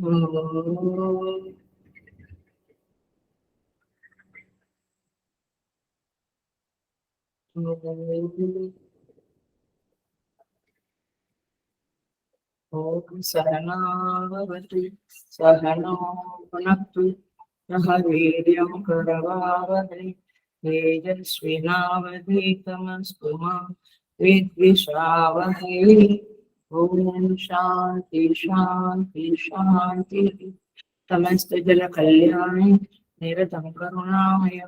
ओम सहनावतु सहनो भुनक्तु सह वीर्यं करवावहै तेजस्विनावधीतमस्तु मा विद्विषावहै। ओम शांति शांति शांति। समस्त जन कल्याणे निरतं करुणामय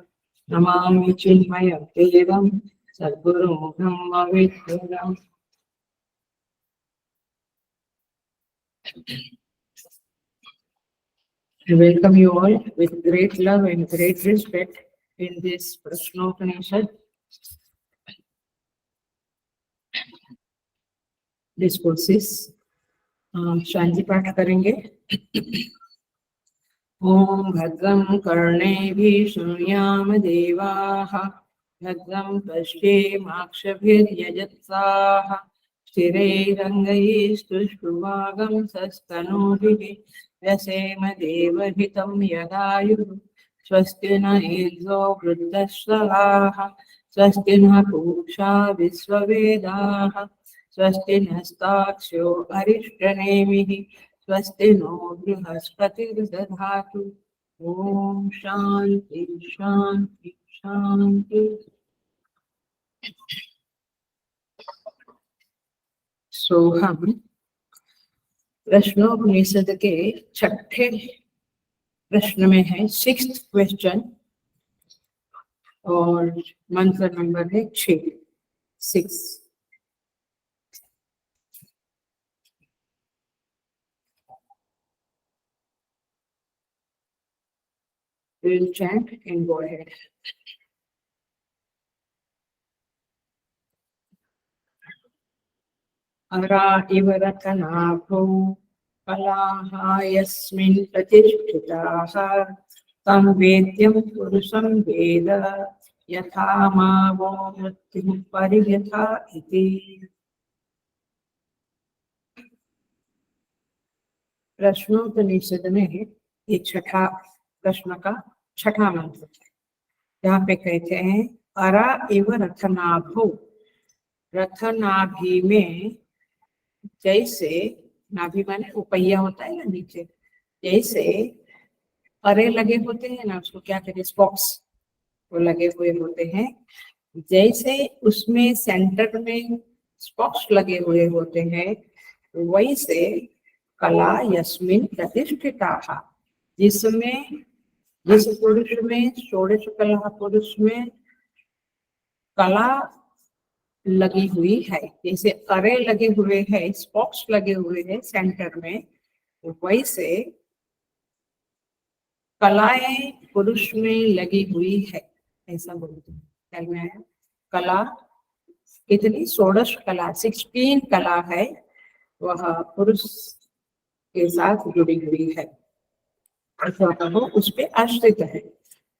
नमामि चिन्मय देवं सद्गुरुं ब्रह्मविद्युतं। I welcome you all with great love and great respect in this Prashnopanishad discourses. शांति पाठ करेंगे। ओम भद्रं कर्णेभिः शृणुयाम देवाः भद्रं पश्येमाक्षभिर्यजत्साः स्थिरैरङ्गैस्तुष्टुवागं सस्तनूभिः व्यसेम देवहितं यदायुः स्वस्ति न इन्द्रो वृद्धश्रवाः स्वस्ति न पूषा विश्ववेदाः स्वस्ति नस्ताक्ष्यो अरिष्टनेमिः स्वस्ति नो बृहस्पतिर्दधातु। ओम शांति शांति शांति। सो हम प्रश्नोपनिषद के छठे प्रश्न में है, 6th क्वेश्चन, और मंत्र नंबर है 6। We'll chant and go ahead. अरा इव रतनाभो कलाः यस्मिन् प्रतिष्ठिताः तं वेद्यं पुरुषं वेद यथा मावो मृत्युः परियथा इति। प्रश्नोपनिषद में ये छठा प्रश्न का छठा मंत्र है। यहाँ पे कहते हैं अरा इव रथनाभो, रथनाभि में जैसे, नाभि माने उपैया होता है ना नीचे, जैसे अरे लगे होते हैं ना, उसको क्या कहते हैं, स्पॉक्स, वो लगे हुए होते हैं, जैसे उसमें सेंटर में स्पॉक्स लगे हुए होते हैं, वैसे कला यस्मिन् प्रतिष्ठिताः, जिसमें, जिस पुरुष में, षोडश कला पुरुष में कला लगी हुई है, जैसे अरे लगे हुए हैं, स्पॉक्स लगे हुए हैं सेंटर में, वैसे कलाएं पुरुष में लगी हुई है, ऐसा बोलते हैं। कला कितनी, षोडश कला, 16 कला है, वह पुरुष के साथ जुड़ी हुई है, वो उस पे आश्रित है।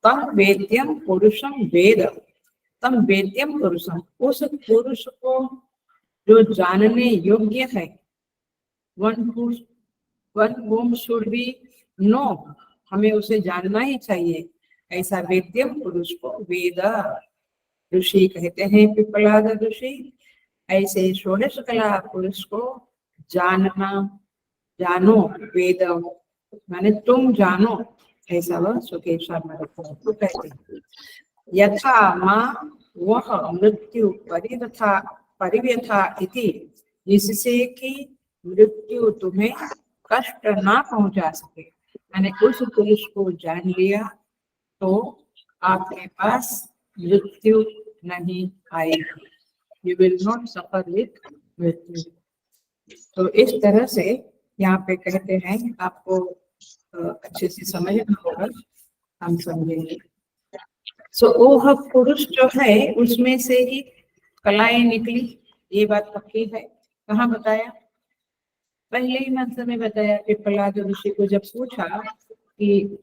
तम वेद्यम पुरुषम वेद, तम वेद्यम पुरुषम, उस पुरुष को जो जानने योग्य है, one whom should we know, हमें उसे जानना ही चाहिए, ऐसा वेद्यम पुरुष को वेद ऋषि कहते हैं, पिपलाद ऋषि। ऐसे षोडश कला पुरुष को जानना, जानो, वेद माने तुम जानो, ऐसा वह सुकेशा महाराज को कहते हैं। यथा माँ वह मृत्यु परिव्यथा इति, जिससे कि मृत्यु तुम्हें कष्ट ना पहुंचा सके, मैंने उस पुरुष को जान लिया तो आपके पास मृत्यु नहीं आएगी, you will not suffer with मृत्यु। तो इस तरह से यहाँ पे कहते हैं, आपको अच्छे से समझना होगा, हम समझेंगे। सो वह पुरुष जो है उसमें से ही कलाएं निकली, ये बात पक्की है। कहाँ बताया, पहले ही मंत्र में बताया कि प्रहलाद ऋषि को जब पूछा कि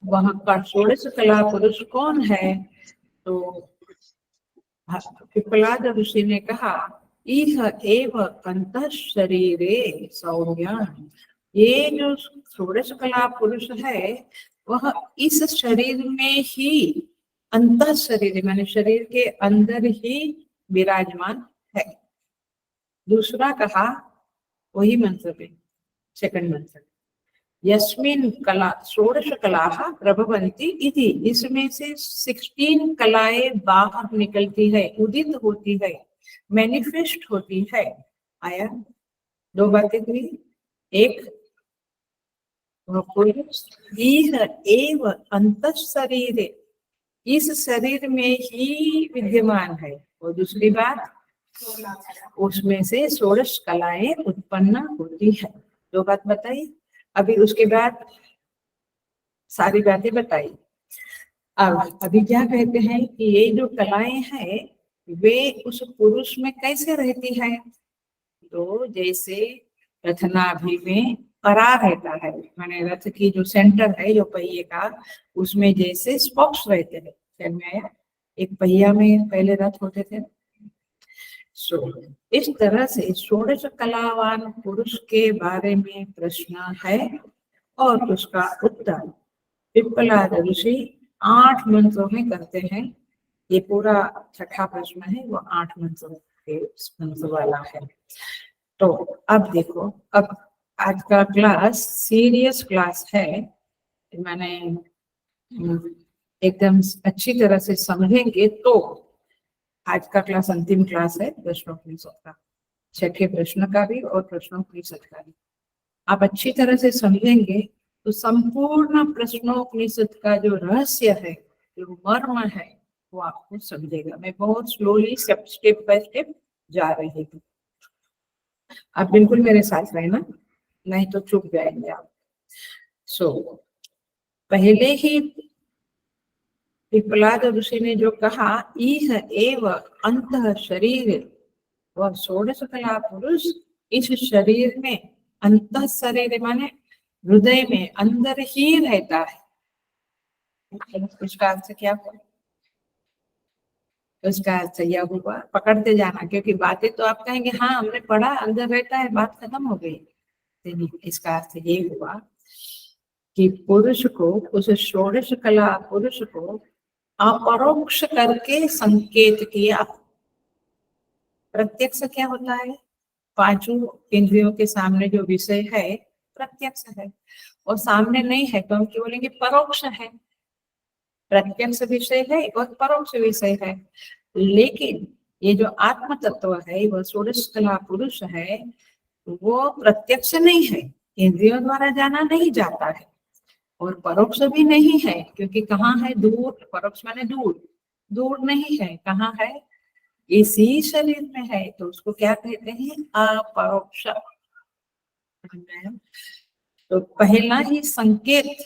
वहां का षोडश कला पुरुष कौन है, तो प्रहलाद ऋषि ने कहा इह एव अंतः शरीरे सौम्या, ये जो षोडश कला पुरुष है वह इस शरीर में ही, अंतः शरीर माने शरीर के अंदर ही विराजमान है। दूसरा कहा वही मंत्र में, सेकंड मंत्र, यस्मिन् कला षोडश कलाः प्रभवन्ति इति, इसमें से 16 कलाएं बाहर निकलती है, उदित होती है, मैनिफेस्ट होती है। आया, दो बातें हुई। एक, एव अंतः शरीर, इस शरीर में ही विद्यमान है। और दूसरी बात, उसमें से षोडश कलाएं उत्पन्न होती है। दो बात बताई। अभी उसके बाद सारी बातें बताई। अब अभी क्या कहते हैं कि ये जो कलाएं हैं वे उस पुरुष में कैसे रहती है? तो जैसे रथनाभि में परा रहता है, माने रथ की जो सेंटर है, जो पहिए का, उसमें जैसे स्पोक्स रहते हैं। समझ में आया? एक पहिया में पहले रथ होते थे। इस तरह से षोडश कलावान पुरुष के बारे में प्रश्न है और उसका उत्तर पिप्पलाद ऋषि 8 मंत्रों में करते हैं। ये पूरा छठा प्रश्न है, वो 8 मंत्रों के मंत्र वाला है। तो अब देखो, अब आज का क्लास सीरियस क्लास है, मैंने एकदम अच्छी तरह से समझेंगे तो आज का क्लास अंतिम क्लास है प्रश्नोपनिषद का, छठे प्रश्न का भी और प्रश्नोपनिषद का भी। आप अच्छी तरह से समझेंगे तो संपूर्ण प्रश्नोपनिषद का जो रहस्य है, जो मर्म है, वो आपको समझेगा। मैं बहुत स्लोली स्टेप बाय स्टेप जा रही हूँ। आप बिल्कुल मेरे साथ रहना, नहीं तो चुप जाएंगे आप। पहले ही पिप्पलाद ऋषि ने जो कहा, इह एव अंतः शरीर, वह षोडश कला पुरुष इस शरीर में, अंतः शरीर माने हृदय में, अंदर ही रहता है। उसका अर्थ क्या हुआ? उसका अर्थ यह हुआ, पकड़ते जाना, क्योंकि बातें तो आप कहेंगे हाँ हमने पढ़ा, अंदर रहता है, बात खत्म हो गई। इसका अर्थ ये हुआ कि पुरुष को, उस षोडश कला पुरुष को अपरोक्ष करके संकेत किया। प्रत्यक्ष क्या होता है? पांचों इंद्रियों के सामने जो विषय है प्रत्यक्ष है, और सामने नहीं है तो हम क्या बोलेंगे? परोक्ष है। प्रत्यक्ष विषय है और परोक्ष विषय है। लेकिन ये जो आत्म तत्व है, वह षोडश कला पुरुष है, वो प्रत्यक्ष नहीं है, इंद्रियों द्वारा जाना नहीं जाता है, और परोक्ष भी नहीं है, क्योंकि कहाँ है? दूर। परोक्ष माने दूर, दूर नहीं है, कहाँ है? इसी शरीर में है। तो उसको क्या कहते हैं? अपरोक्ष। तो पहला ही संकेत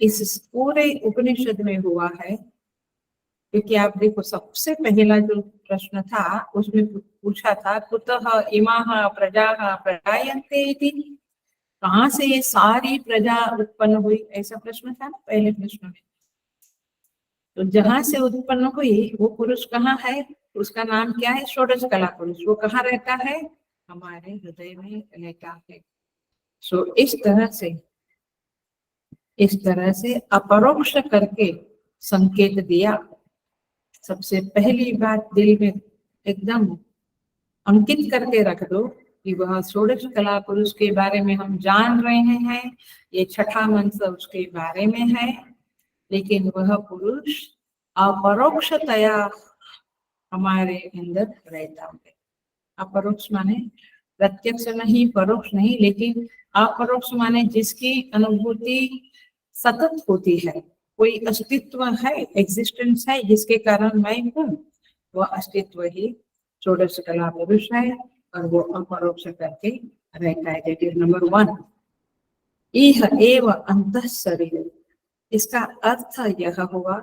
इस पूरे उपनिषद में हुआ है, क्योंकि आप देखो सबसे पहला जो प्रश्न था उसमें पूछा था, कुतः इमाः प्रजाः प्रजायन्ते इति, कहाँ से ये सारी प्रजा उत्पन्न हुई? ऐसा प्रश्न था पहले प्रश्न में। तो जहां से उत्पन्न हुई वो पुरुष कहाँ है? उसका नाम क्या है? षोडश कला पुरुष। वो कहाँ रहता है? हमारे हृदय में रहता है। इस तरह से अपरोक्ष करके संकेत दिया। सबसे पहली बात दिल में एकदम अंकित करके रख दो कि वह षोडश कला पुरुष के बारे में हम जान रहे हैं, ये छठा मंत्र उसके बारे में है, लेकिन वह पुरुष अपरोक्षतया हमारे अंदर रहता है। अपरोक्ष माने प्रत्यक्ष नहीं, परोक्ष नहीं, लेकिन अपरोक्ष माने जिसकी अनुभूति सतत होती है, कोई अस्तित्व है, एग्जिस्टेंस है, जिसके कारण मैं हूँ, वह अस्तित्व ही षोडश कला पुरुष है, और वो अपरोक्ष करके रहता है। That is number 1। इह एव अंतः शरीर, इसका अर्थ यह हुआ,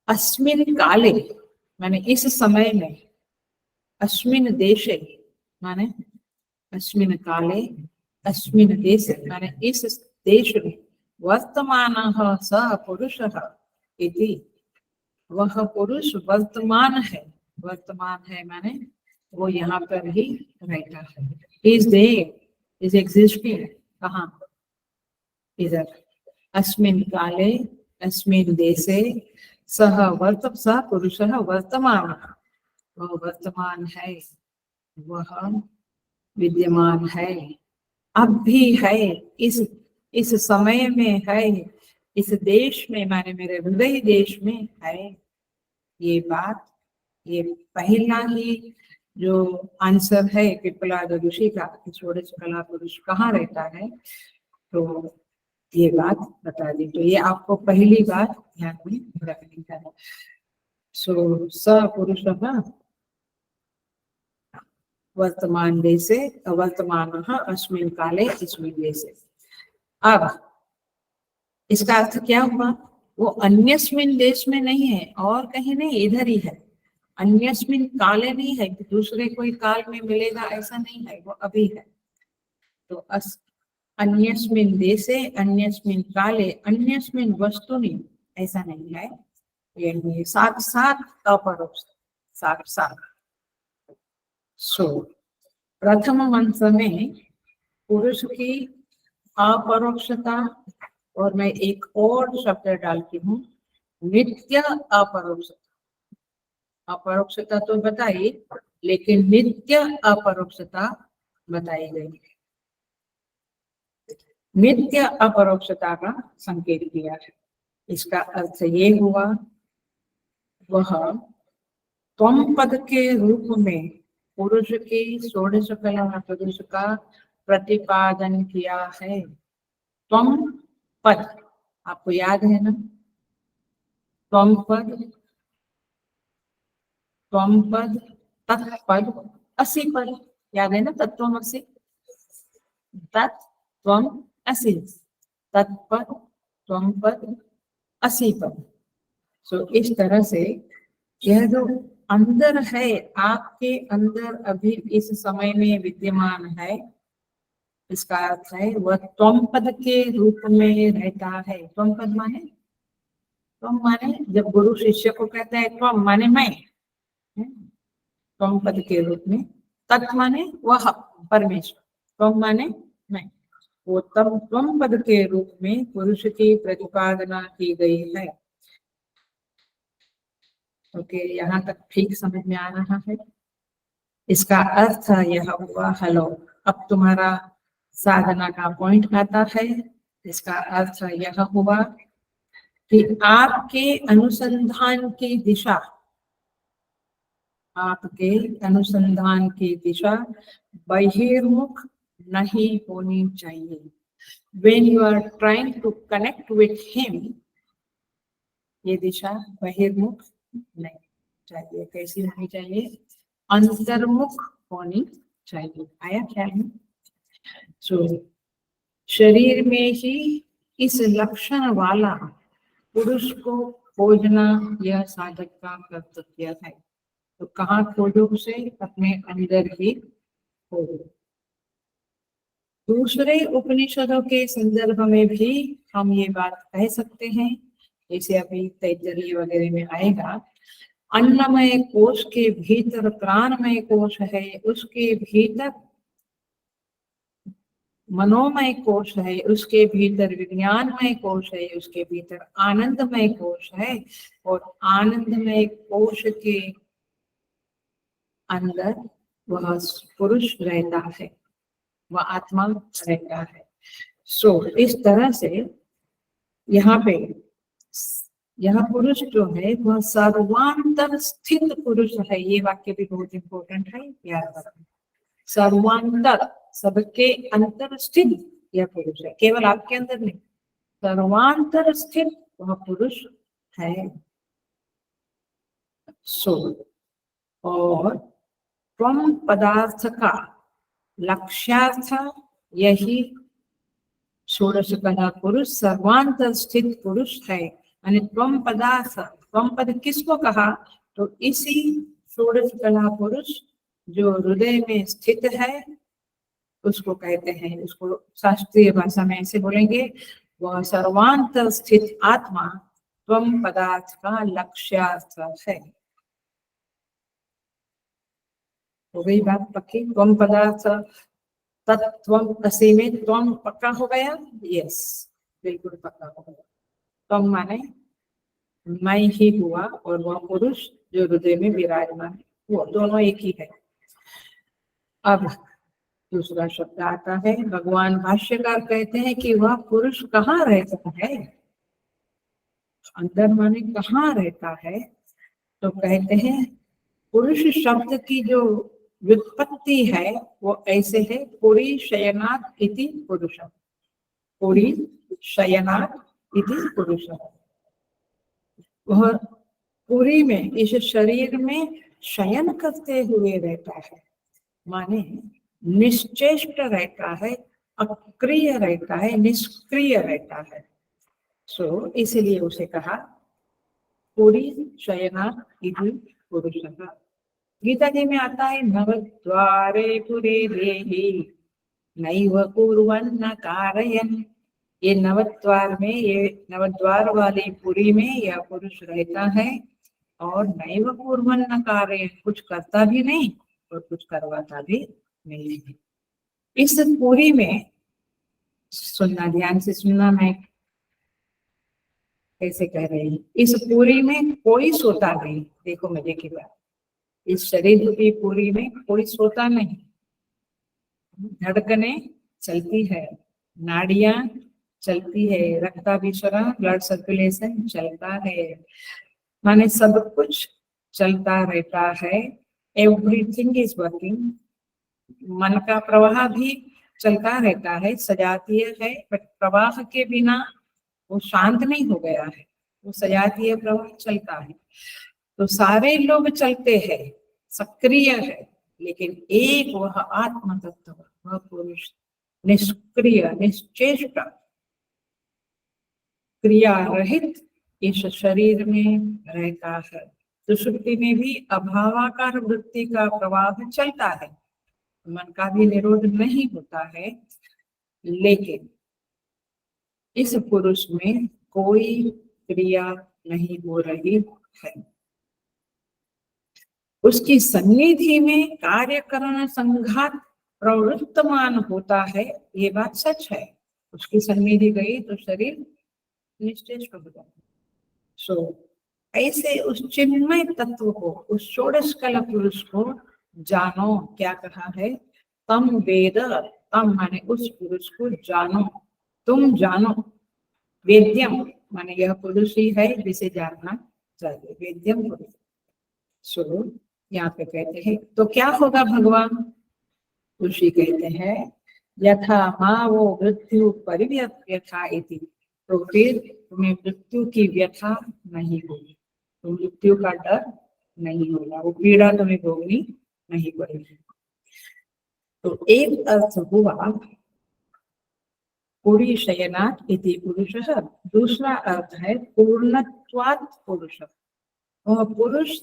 अस्मिन काले माने इस समय में, अस्मिन देशे माने अस्मिन काले, अस्मिन देशे माने इस देश में, वर्तमानः सः पुरुषः इति, वह पुरुष वर्तमान है। वर्तमान है माने वो यहाँ पर ही रहता है, इज देयर, इज एग्जिस्टिंग कहाँ, इधर, अस्मिन् काले अस्मिन् देशे सह पुरुषः वर्तमानः, वह वर्तमान है, वह विद्यमान है, अब भी है, इस समय में है, इस देश में, माने मेरे हृदय देश में है। ये बात, ये पहला ही जो आंसर है पिपलाद ऋषि का, षोडश कला पुरुष कहाँ रहता है, तो ये बात बता दी। तो ये आपको पहली बात ध्यान में रखनी है। सो स पुरुषः वर्तमान देशे, वर्तमानः अस्मिन् काले अस्मिन् देशे। अब इसका अर्थ क्या हुआ, वो अन्यस्मिन् देश में नहीं है और कहीं नहीं, इधर ही है। अन्यस्मिन् काले नहीं है कि दूसरे कोई काल में मिलेगा, ऐसा नहीं है, वो अभी है। तो अन्यस्मिन् देशे, अन्यस्मिन् काले, अन्यस्मिन् वस्तुनि, ऐसा नहीं है, ये साथ साथ अपरोक्ष, साथ साथ। सो प्रथम मंत्र में पुरुष की अपरोक्षता, और मैं एक और शब्द डालती हूँ, नित्य अपरोक्षता। अपरोक्षता तो बताई, लेकिन नित्य अपरोक्षता बताई गई। नित्य अपरोक्षता का संकेत दिया है। इसका अर्थ ये हुआ, वह त्वम पद के रूप में पुरुष की षोडश कला पुरुष का प्रतिपादन किया है। त्वम पद आपको याद है ना, त्वम पद, त्वम पद, तत्पद, असि पद, याद है ना, तत्त्वमसि, तत्त्वम असि, तत्पद, त्वम पद, असि पद। सो इस तरह से यह जो अंदर है, आपके अंदर अभी इस समय में विद्यमान है, इसका अर्थ है वह त्वम पद के रूप में रहता है। त्वम पद माने, त्वम माने जब गुरु शिष्य को कहता है त्वम माने मैं, त्वम पद के रूप में, तत् माने वह परमेश्वर, त्वम माने मैं, वो त्वम पद के रूप में पुरुष की प्रतिपादना की गई है। ओके, यहाँ तक ठीक समझ में आ रहा है। इसका अर्थ यह हुआ, हेलो, अब तुम्हारा साधना का पॉइंट आता है। इसका अर्थ यह हुआ कि आपके अनुसंधान की दिशा, आपके अनुसंधान की दिशा बहिर्मुख नहीं होनी चाहिए। When you are trying to connect with him, ये दिशा बहिर्मुख नहीं चाहिए। कैसी होनी चाहिए, अंतर्मुख होनी चाहिए। आया ख्याल में? शरीर में ही इस लक्षण वाला पुरुष को खोजना यह साधक का कर्तव्य है। तो कहाँ खोजो उसे, अपने अंदर ही खोजो। दूसरे उपनिषदों के संदर्भ में भी हम ये बात कह सकते हैं, जैसे अभी तैत्तरीय वगैरह में आएगा, अन्नमय कोश के भीतर प्राणमय कोश है, उसके भीतर मनोमय कोश है, उसके भीतर विज्ञानमय कोश है, उसके भीतर आनंदमय कोश है, और आनंदमय कोश के अंदर वह पुरुष रहता है, वह आत्मा रहता है। इस तरह से यहाँ पे यह पुरुष जो है वह सर्वांतर स्थित पुरुष है। ये वाक्य भी बहुत इंपॉर्टेंट है, याद रखना। सर्वांतर, सबके अंतर स्थित यह पुरुष है, केवल आपके अंदर नहीं, सर्वांतर स्थित वह पुरुष है। और त्वम पदार्थ का लक्ष्यार्थ यही षोडश कला पुरुष सर्वांतर स्थित पुरुष है। यानी त्वम पदार्थ, त्वम पद किसको कहा, तो इसी षोडश कला पुरुष जो हृदय में स्थित है उसको कहते हैं। उसको शास्त्रीय भाषा में ऐसे बोलेंगे, वह सर्वांतर स्थित आत्मा त्वम पदार्थ का लक्ष्यार्थ है। हो गई बात पक्की? त्वम पदार्थ तत्त्वम असी में त्वम पक्का हो गया, यस बिल्कुल पक्का हो गया। त्वम माने मैं ही हुआ और वह पुरुष जो हृदय में विराजमान है वो दोनों एक ही है। अब दूसरा शब्द आता है, भगवान भाष्यकार कहते हैं कि वह पुरुष कहाँ रहता है, अंदर माने कहाँ रहता है, तो कहते हैं पुरुष शब्द की जो व्युत्पत्ति है वो ऐसे है, पुरी शयनात् इति पुरुष, पुरी शयनात् इति पुरुष। वह पुरी में इस शरीर में शयन करते हुए रहता है, माने निश्चेष्ट रहता है, अक्रिय रहता है, निष्क्रिय रहता है। सो इसलिए उसे कहा पुरी शयनात् इति पुरुषः। गीता जी में आता है, नवद्वारे पुरे देहि नैव कुर्वन्न कारयन्। ये नवद्वार में, ये नवद्वार वाली पुरी में यह पुरुष रहता है और नैव कुर्वन्न कारयन्, कुछ करता भी नहीं और कुछ करवाता भी नहीं है। इस पुरी में सुनना, ध्यान से सुनना, मैं कैसे कह रही हूँ, इस पुरी में कोई सोता नहीं। देखो मजे की बात, इस शरीर की पुरी में कोई सोता नहीं, धड़कनें चलती है, नाड़ियां चलती है, रक्ताभिसरण ब्लड सर्कुलेशन चलता है, माने सब कुछ चलता रहता है। Everything is working. मन का प्रवाह भी चलता रहता है, सजातीय है, बट प्रवाह के बिना वो शांत नहीं हो गया है, वो सजातीय प्रवाह चलता है। तो सारे लोग चलते हैं, सक्रिय है, लेकिन एक वह आत्म तत्व, वह पुरुष निष्क्रिय, निश्चेष्ट, क्रिया रहित इस शरीर में रहता है। सुषुप्ति में भी अभावाकार वृत्ति का प्रवाह चलता है, मन का भी निरोध नहीं होता है, लेकिन इस पुरुष में कोई क्रिया नहीं हो रही है। उसकी सन्निधि में कार्यकरण संघात प्रवृत्तमान होता है, ये बात सच है। उसकी सन्निधि गई तो शरीर निश्चेष्ट हो जाता है। सो ऐसे उस चिन्मय तत्व को, उस षोडश कला पुरुष को जानो। क्या कहा है, तम वेद, तम माने उस पुरुष को जानो, तुम जानो। वेद्यम माने यह पुरुष ही है जिसे जानना चाहिए, वेद्यम पुरुष। सो यहाँ पे कहते हैं तो क्या होगा भगवान, ऋषि कहते हैं यथा माँ वो मृत्यु परिव्यथा इति, तो फिर तुम्हें मृत्यु की व्यथा नहीं होगी, तो मृत्यु का डर नहीं होगा, वो पीड़ा तुम्हें भोगनी नहीं पड़ेगी। तो एक अर्थ हुआ पुरी शयनात् इति पुरुषः, दूसरा अर्थ है पूर्णत्वात् पुरुष। वह पुरुष,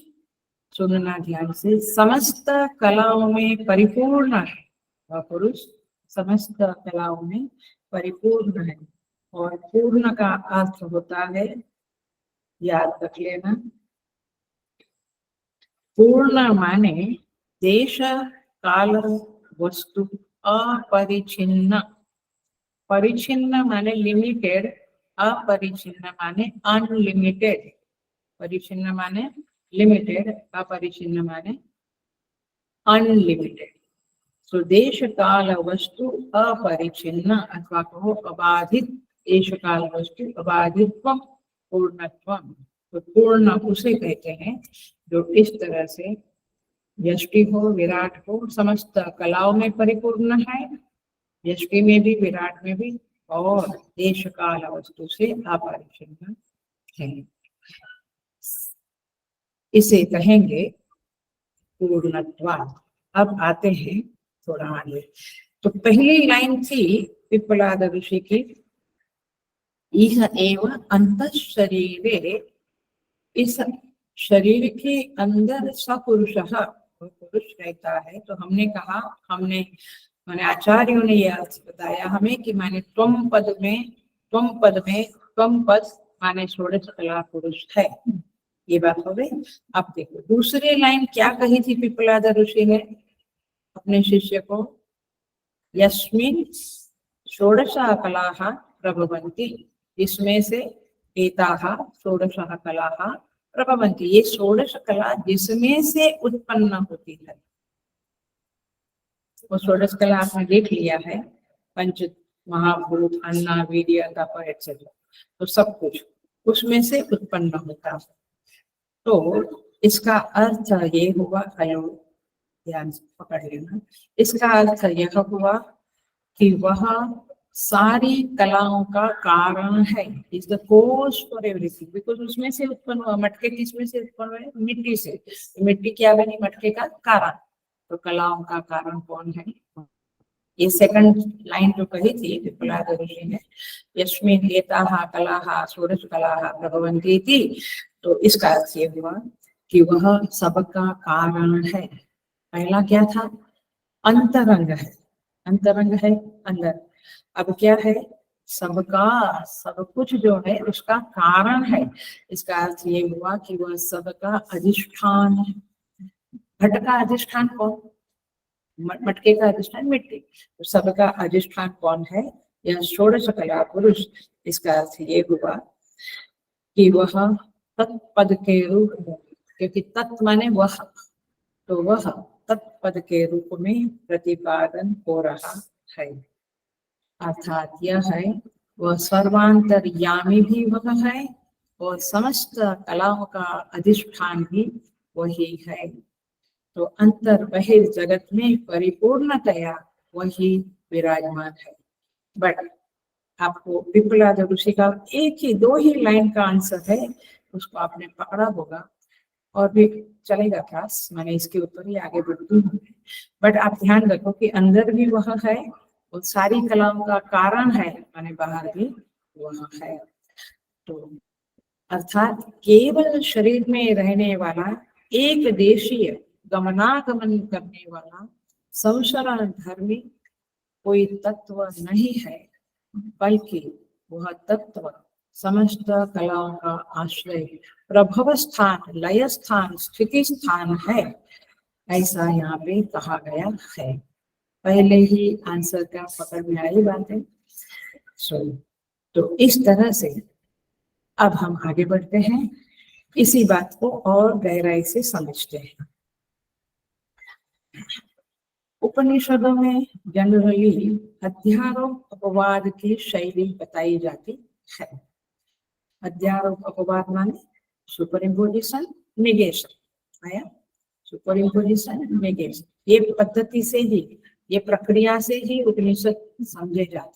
सुनना ध्यान से, समस्त कलाओं में परिपूर्ण है। वह पुरुष समस्त कलाओं में परिपूर्ण है, और पूर्ण का अर्थ होता है, याद रख लेना, पूर्ण माने देश काल वस्तु अपरिचिन्न। परिचिन्न माने लिमिटेड, अपरिचिन्न माने अनलिमिटेड। परिचिन्न माने लिमिटेड, अपरिचिन्न माने अनलिमिटेड। सो देश काल वस्तु अपरिचिन्न, अथवा कहो अबाधित देश काल वस्तु, अबाधित्वम पूर्णत्वम। तो पूर्ण उसे कहते हैं जो इस तरह से यष्टि हो, विराट हो, समस्त कलाओं में परिपूर्ण है, यष्टि में भी, विराट में भी, और देश काल वस्तु से अपरिचिन्न है। इसे कहेंगे पूर्णत्वात्। अब आते हैं थोड़ा आगे। तो पहली लाइन थी पिप्पलाद ऋषि की, इह एव अंतः शरीरे, इस शरीर के अंदर सपुरुषः, पुरुष रहता है। तो हमने कहा, मैंने आचार्यों ने यह अर्थ बताया हमें कि माने त्वम पद में, त्वम पद माने षोडश कला पुरुष है, ये बात हो गई। अब देखो दूसरी लाइन क्या कही थी पिप्पलाद ऋषि ने अपने शिष्य को, यस्मिन् षोडशः कलाः प्रभवन्ति, इसमें से एताः षोडशः कलाः प्रभवन्ति, ये षोडश कला जिसमें से उत्पन्न होती है। वो षोडश कला आपने देख लिया है, पंच महाभूत, अन्ना, वीर्य, तप एक्सेट्रा, तो सब कुछ उसमें से उत्पन्न होता है। तो इसका अर्थ ये हुआ, आयो ध्यान से पकड़ लेना, इसका अर्थ यह हुआ कि वह सारी कलाओं का कारण है, is the course for everything, because उसमें से उत्पन्न हुआ। मटके किसमें से उत्पन्न हुए? मिट्टी से। मिट्टी क्या बनी? मटके का कारण। तो कलाओं का कारण कौन है? ये सेकंड लाइन जो कही थी पिप्पलाद ऋषि ने, यस्मिन् एताः कलाः षोडश कलाः प्रभवन्ति इति, तो इसका अर्थ ये हुआ कि वह सबका कारण है। पहला क्या था? अंतरंग है, अंतरंग है अंदर। अब क्या है? सबका, सब कुछ जो है उसका कारण है। इसका अर्थ ये हुआ कि वह सबका अधिष्ठान है। घट का अधिष्ठान कौन? मटके का अधिष्ठान मिट्टी। तो सबका अधिष्ठान कौन है? यह षोडश कला पुरुष। इसका अर्थ ये हुआ कि वह तत्पद के रूप में, क्योंकि तत् माने वह, तो वह तत्पद के रूप में प्रतिपादन हो रहा है। अर्थात यह है वह सर्वांतर्यामी भी वह है और समस्त कलाओं का अधिष्ठान भी वही है। तो अंतर बहिर् जगत में परिपूर्णतया वही विराजमान है। बट आपको पिप्पलाद ऋषि का एक ही, दो ही लाइन का आंसर है, उसको आपने पकड़ा होगा और भी चलेगा क्लास, मैंने इसके ऊपर ही आगे बढ़ती हूँ। बट आप ध्यान रखो कि अंदर भी वह है और सारी कलाओं का कारण है, माने बाहर भी वह है। तो अर्थात केवल शरीर में रहने वाला, एक देशीय गमनागमन करने वाला संशरण धर्मी कोई तत्व नहीं है, बल्कि वह तत्व समस्त कलाओं का आश्रय, प्रभव स्थान, लय स्थान, स्थिति स्थान है, ऐसा यहाँ पे कहा गया है। पहले ही आंसर का पकड़ में आई बात है। तो इस तरह से अब हम आगे बढ़ते हैं, इसी बात को और गहराई से समझते हैं। उपनिषदों में जनरली अध्यारोप अपवाद की शैली बताई जाती है। अध्यारोप अपवाद माने सुपर इम्पोजिशन, नेगेशन, आया? सुपर इम्पोजिशन, नेगेशन, ये पद्धति से ही, ये प्रक्रिया से ही उपनिषद समझे जाते हैं।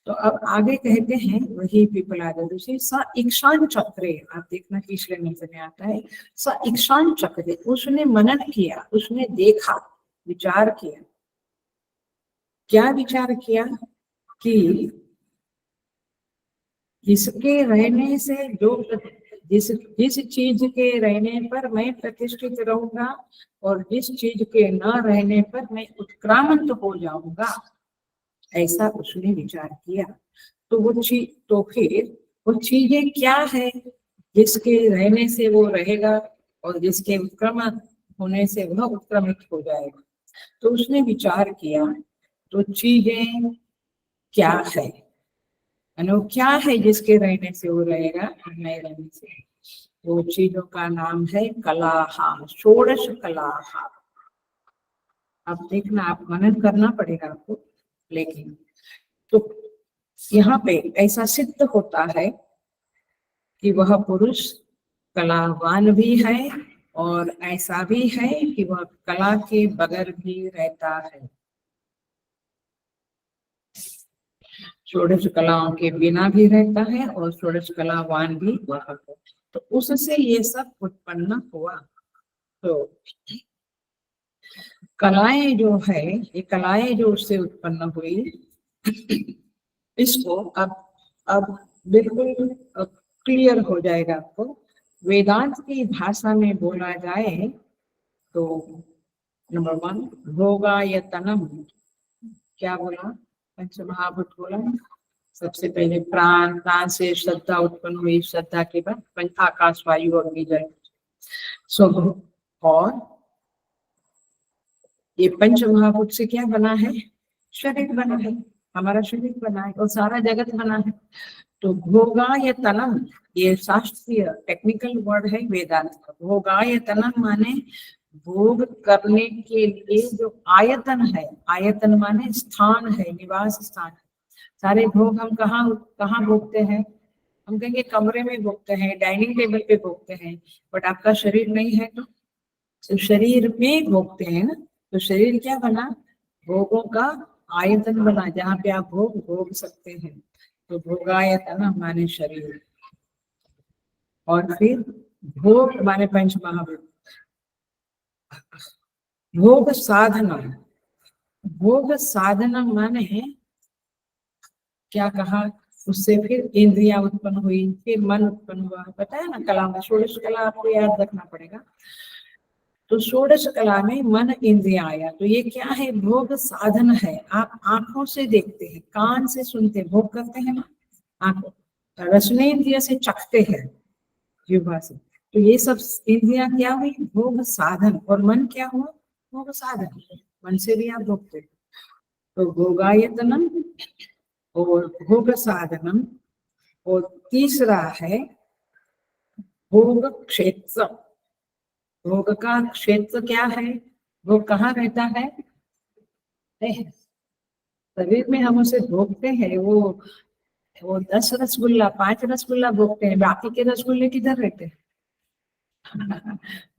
तो अब आगे कहते हैं वही पिप्पलाद ऋषि, स इक्षान चक्रे, आप देखना पिछले मंत्र में आता है, स इक्षान चक्रे, उसने मनन किया, उसने देखा, विचार किया। क्या विचार किया? कि जिसके रहने से, जो जिस चीज के रहने पर मैं प्रतिष्ठित रहूंगा और जिस चीज के न रहने पर मैं उत्क्रामंत हो जाऊंगा, ऐसा उसने विचार किया। तो वो चीज, तो फिर वो चीजें क्या है जिसके रहने से वो रहेगा और जिसके उत्क्रमण होने से वह उत्क्रमित हो जाएगा? तो उसने विचार किया, तो चीजें क्या है, क्या है जिसके रहने से वो रहेगा और नहीं रहने से? वो चीजों का नाम है कलाहा, षोडश कलाहा। अब देखना, आप मनन करना पड़ेगा आपको, लेकिन तो यहाँ पे ऐसा सिद्ध होता है कि वह पुरुष कलावान भी है और ऐसा भी है कि वह कला के बगैर भी रहता है, षोडश कलाओं के बिना भी रहता है और षोडश कलावान भी वह है। तो उससे ये सब उत्पन्न हुआ। तो कलाएं जो है, ये कलाएं जो उससे उत्पन्न हुई, इसको अब बिल्कुल क्लियर हो जाएगा आपको। वेदांत की भाषा में बोला जाए तो नंबर 1 भोगायतनम, क्या बोला? पंचमहाभूत बोला। सबसे पहले प्राण, प्राण से श्रद्धा उत्पन्न हुई, श्रद्धा के बाद पंच आकाश, वायु, अग्नि, जल, और ये पंच महाभूत से क्या बना है? शरीर बना है, हमारा शरीर बना है और सारा जगत बना है। तो भोगायतनम, ये शास्त्रीय टेक्निकल वर्ड है वेदांत का। भोगायतनम माने भोग करने के लिए जो आयतन है, आयतन माने स्थान है, निवास स्थान। सारे भोग हम कहाँ कहाँ भोगते हैं? हम कहेंगे कमरे में भोगते हैं, डाइनिंग टेबल पे भोगते हैं, बट आपका शरीर नहीं है तो शरीर में भोगते हैं ना। तो शरीर क्या बना? भोगों का आयतन बना, जहाँ पे आप भोग भोग सकते हैं। तो भोगायतन माने शरीर। और फिर भोग माने पंच महाभूत। भोग साधना, भोग साधना माने है क्या कहा? उससे फिर इंद्रियां उत्पन्न हुई, फिर मन उत्पन्न हुआ। पता है ना, कला में षोडश कला आपको याद रखना पड़ेगा। तो षोडश कला में मन इंद्रिया आया, तो ये क्या है? भोग साधन है। आप आंखों से देखते हैं, कान से सुनते, भोग करते हैं ना, आंखों रसने इंद्रिय से चखते हैं, जिह्वा से। तो ये सब इंद्रियां क्या हुई? भोग साधन। और मन क्या हुआ? भोग साधन। मन से भी आप भोगते। तो भोगायतनम और भोग साधनम। और तीसरा है भोग क्षेत्र। भोग का क्षेत्र क्या है? वो कहाँ रहता है? शरीर में हम उसे भोगते हैं। वो 10 रसगुल्ला, 5 रसगुल्ला भोगते हैं, बाकी के रसगुल्ले किधर रहते हैं?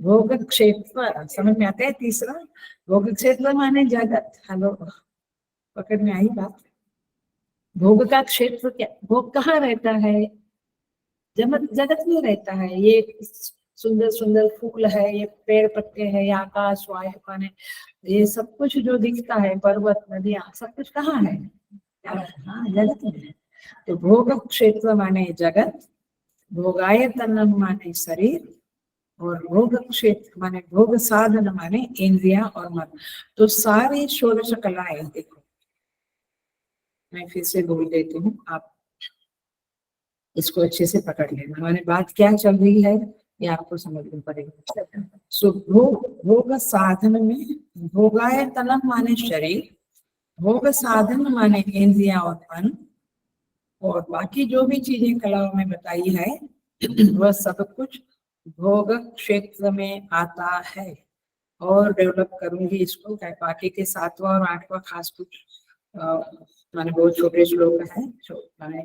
भोग क्षेत्र समझ में आता है? तीसरा भोग क्षेत्र माने जगत। हेलो, पकड़ में आई बात? भोग का क्षेत्र क्या? भोग कहाँ रहता है? जगत, जगत में रहता है। ये सुंदर सुंदर फूल है, ये पेड़ पत्ते है, ये आकाश वायुपन है, ये सब कुछ जो दिखता है, पर्वत नदियां, सब कुछ कहाँ है? हाँ, जगत में। तो भोग क्षेत्र माने जगत, भोगायतन माने शरीर, और भोग क्षेत्र माने भोग साधन माने इंद्रिया और मन। तो सारी षोडश कलाएं देखो, मैं फिर से बोल देती हूँ, आप इसको अच्छे से पकड़ लेना। हमारी बात क्या चल रही है ये आपको समझना पड़ेगा। सो भोग साधन में भोगायतनम माने शरीर, भोग साधन माने इंद्रिया और मन, और बाकी जो भी चीजें कलाओं में बताई है वह सब कुछ भोग क्षेत्र में आता है। और डेवलप करूंगी इसको, क्या बाकी के 7वां और 8वां खास कुछ माने बहुत छोटे श्लोक है, माने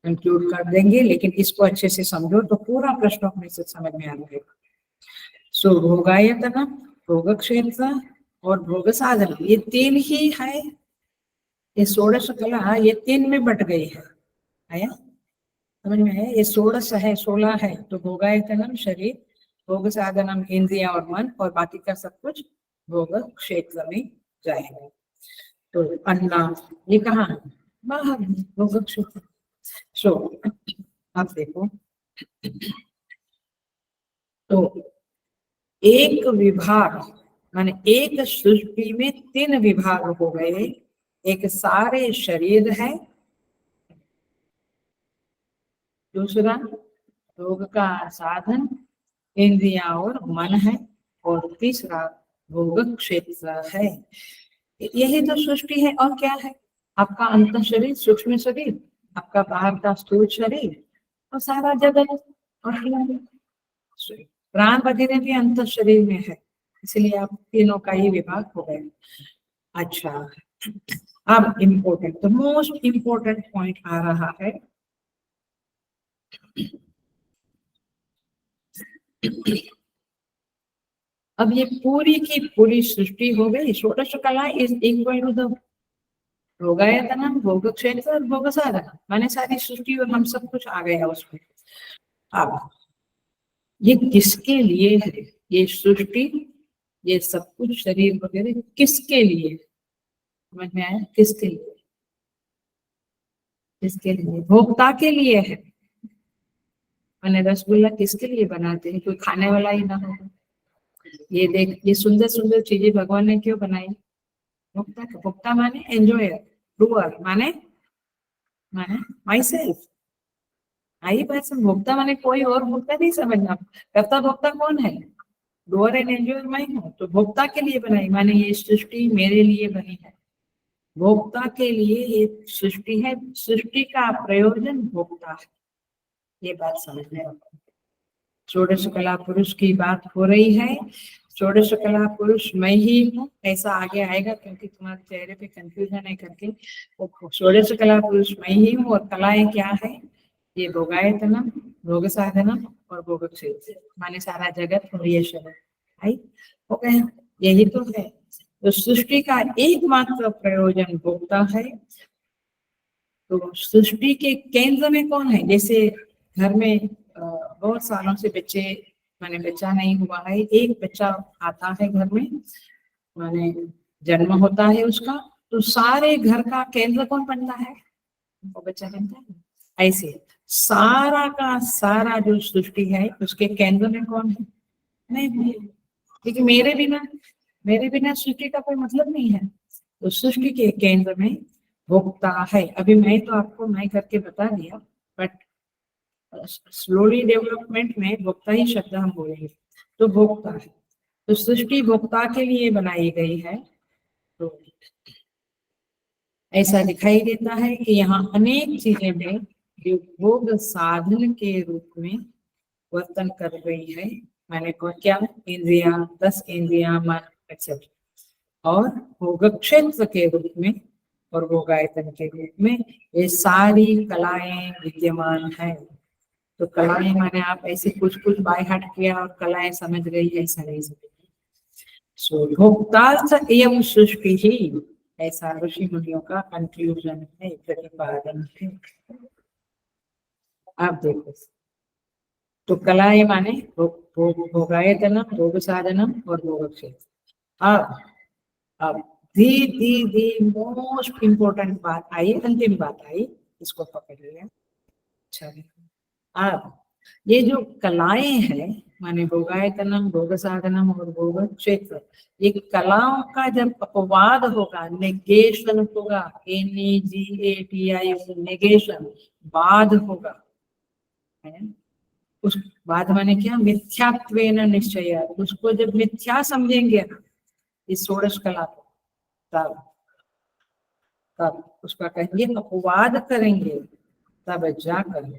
कंक्लूड कर देंगे, लेकिन इसको अच्छे से समझो तो पूरा प्रश्न अपने से समझ में आ जाएगा। सो भोगायतन, भोग क्षेत्र और भोग साधन, ये 3 ही है। ये षोडश कला ये 3 में बट गई है, आया समझ में? है ये 16 है, 16 है। तो भोगायतनम शरीर, भोग साधनम इंद्रिया और मन, और बाकी का सब कुछ भोग क्षेत्र में जाएगा। तो अन्ना ये कहाँ है? बाहर भोग क्षेत्र। सो आप देखो, तो एक विभाग माने एक सृष्टि में 3 विभाग हो गए। एक सारे शरीर है, दूसरा भोग का साधन इंद्रिया और मन है, और तीसरा भोग क्षेत्र है। यही तो सृष्टि है। और क्या है? आपका अंत शरीर, सूक्ष्म शरीर, आपका बाहर का स्थूल शरीर, और सारा जगत। और प्राण वगैरह भी अंत शरीर में है, इसलिए आप तीनों का ही विभाग हो गया। अच्छा, अब इम्पोर्टेंट, तो मोस्ट इम्पोर्टेंट पॉइंट आ रहा है। अब ये पूरी की पूरी सृष्टि हो गई। षोडश कला इज इक्वल टू द भोगायतनम, भोग क्षेत्र और भोग साधन, माने सारी सृष्टि और हम सब कुछ आ गया उसमें। अब ये किसके लिए है? ये सृष्टि, ये सब कुछ शरीर वगैरह किसके लिए? समझ में आया? किसके लिए? किसके लिए? भोक्ता के लिए है। मैंने रसगुल्ला किसके लिए बनाते हैं? कोई खाने वाला ही ना हो। ये देख, ये सुंदर सुंदर चीजें भगवान ने क्यों बनाई? भोक्ता, भोक्ता माने एंजॉयर, डूअर माने माने माई सेल्फ। आई बात से, भोक्ता माने कोई और भोक्ता नहीं समझना। कर्ता भोक्ता कौन है? डूअर एंड एंजॉयर मैं हूँ। तो भोक्ता के लिए बनाई, माने ये सृष्टि मेरे लिए बनी है। भोक्ता के लिए ये सृष्टि है, सृष्टि का प्रयोजन भोक्ता है, ये बात समझने वाली। षोडश कला पुरुष की बात हो रही है। षोडश कला पुरुष मैं ही हूँ, ऐसा आगे आएगा, क्योंकि तुम्हारे चेहरे पे कंफ्यूजन है करके। वो षोडश कला पुरुष मैं ही हूँ, और कलाएं क्या है? ये भोगायतनम, भोग साधनम और भोगक्षेत्र, माने सारा जगत और ये शरीर, भाई हो गए, यही तो है। तो सृष्टि का एकमात्र प्रयोजन भोक्ता है। तो सृष्टि के केंद्र में कौन है? जैसे घर में बहुत सालों से बच्चे, माने बच्चा नहीं हुआ है, एक बच्चा आता है घर में, माने जन्म होता है उसका, तो सारे घर का केंद्र कौन बनता है? वो बच्चा बनता है। ऐसे सारा का सारा जो सृष्टि है उसके केंद्र में कौन है? मैं हूँ। क्योंकि मेरे बिना सृष्टि का कोई मतलब नहीं है। तो सृष्टि के केंद्र में भोक्ता है। अभी मैं तो आपको मैं करके बता दिया, बट स्लोली डेवलपमेंट में भोक्ता ही शब्द हम बोलेंगे। तो भोक्ता है, तो सृष्टि भोक्ता के लिए बनाई गई है। तो ऐसा दिखाई देता है कि यहाँ अनेक चीजें में जो भोग साधन के रूप में वर्तन कर रही है, मैंने को क्या, इंद्रिया, 10 इंद्रिया, मन एक्सेट्रा, और भोग क्षेत्र के रूप में और भोगायतन के रूप में ये सारी कलाएं विद्यमान है। तो कलाएं माने आप ऐसे कुछ कुछ बाय हार्ट किया और कलाएं समझ गई, ऐसा नहीं समझ। सो भोक्तार्थ एवं सृष्टि ही, ऐसा ऋषि मुनियों का कंक्लूजन है, प्रतिपादन है। आप देखो, तो कलाएं माने भोगायतनम, भोग साधनम और भोग क्षेत्र। अब दी मोस्ट इम्पोर्टेंट बात आई, अंतिम बात आई, इसको पकड़ लिया। अच्छा, अब ये जो कलाएं हैं, माने भोगायतनम, भोग साधनम और भोग क्षेत्र, ये कलाओं का जब अपवाद होगा, नेगेशन होगा, NEGATI, नेगेशन, बाद होगा, है? उस बाद माने क्या? मिथ्यात्वेन निश्चय। उसको जब मिथ्या समझेंगे ना इस षोडश कला को, तब तब उसका कहेंगे अपवाद करेंगे, तब जाकर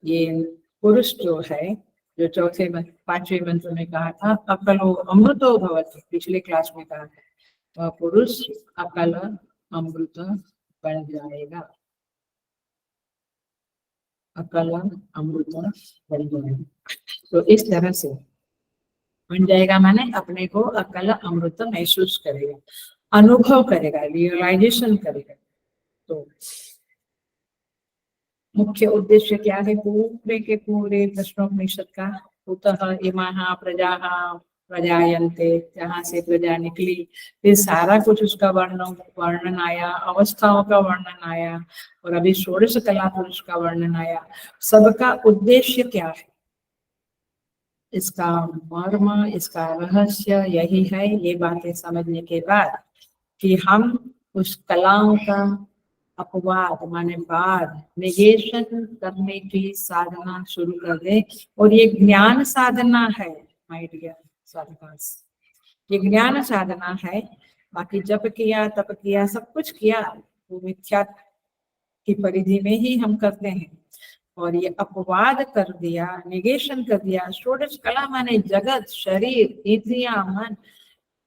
ये पुरुष जो है, जो चौथे पांचवें मंत्र में कहा था, अकलो अमृतो भवति, पिछले क्लास में कहा था, पुरुष अकल अमृत बन जाएगा, अकल अमृत बन जाएगा। तो इस तरह से बन जाएगा, माने अपने को अकल अमृत महसूस करेगा, अनुभव करेगा, रियलाइजेशन करेगा। तो मुख्य उद्देश्य क्या है पूरे के पूरे प्रश्नोपनिषद का? उतः इमाः प्रजाः प्रजायन्ते, जहाँ से प्रजा निकली, फिर सारा कुछ उसका वर्णन आया, अवस्थाओं का वर्णन आया, और अभी षोडश कला पुरुष का वर्णन आया। सबका उद्देश्य क्या है? इसका मर्म, इसका रहस्य यही है, ये बातें समझने के बाद कि हम उस कलाओं का अपवाद माने बाद, नेगेशन करने की साधना शुरू कर दे। और ये ज्ञान साधना है माय डियर साधकास, ये ज्ञान साधना है। बाकी जप किया, तप किया, सब कुछ किया, वो मिथ्या की परिधि में ही हम करते हैं। और ये अपवाद कर दिया, निगेशन कर दिया। षोडश कला माने जगत, शरीर, इंद्रियां, मन,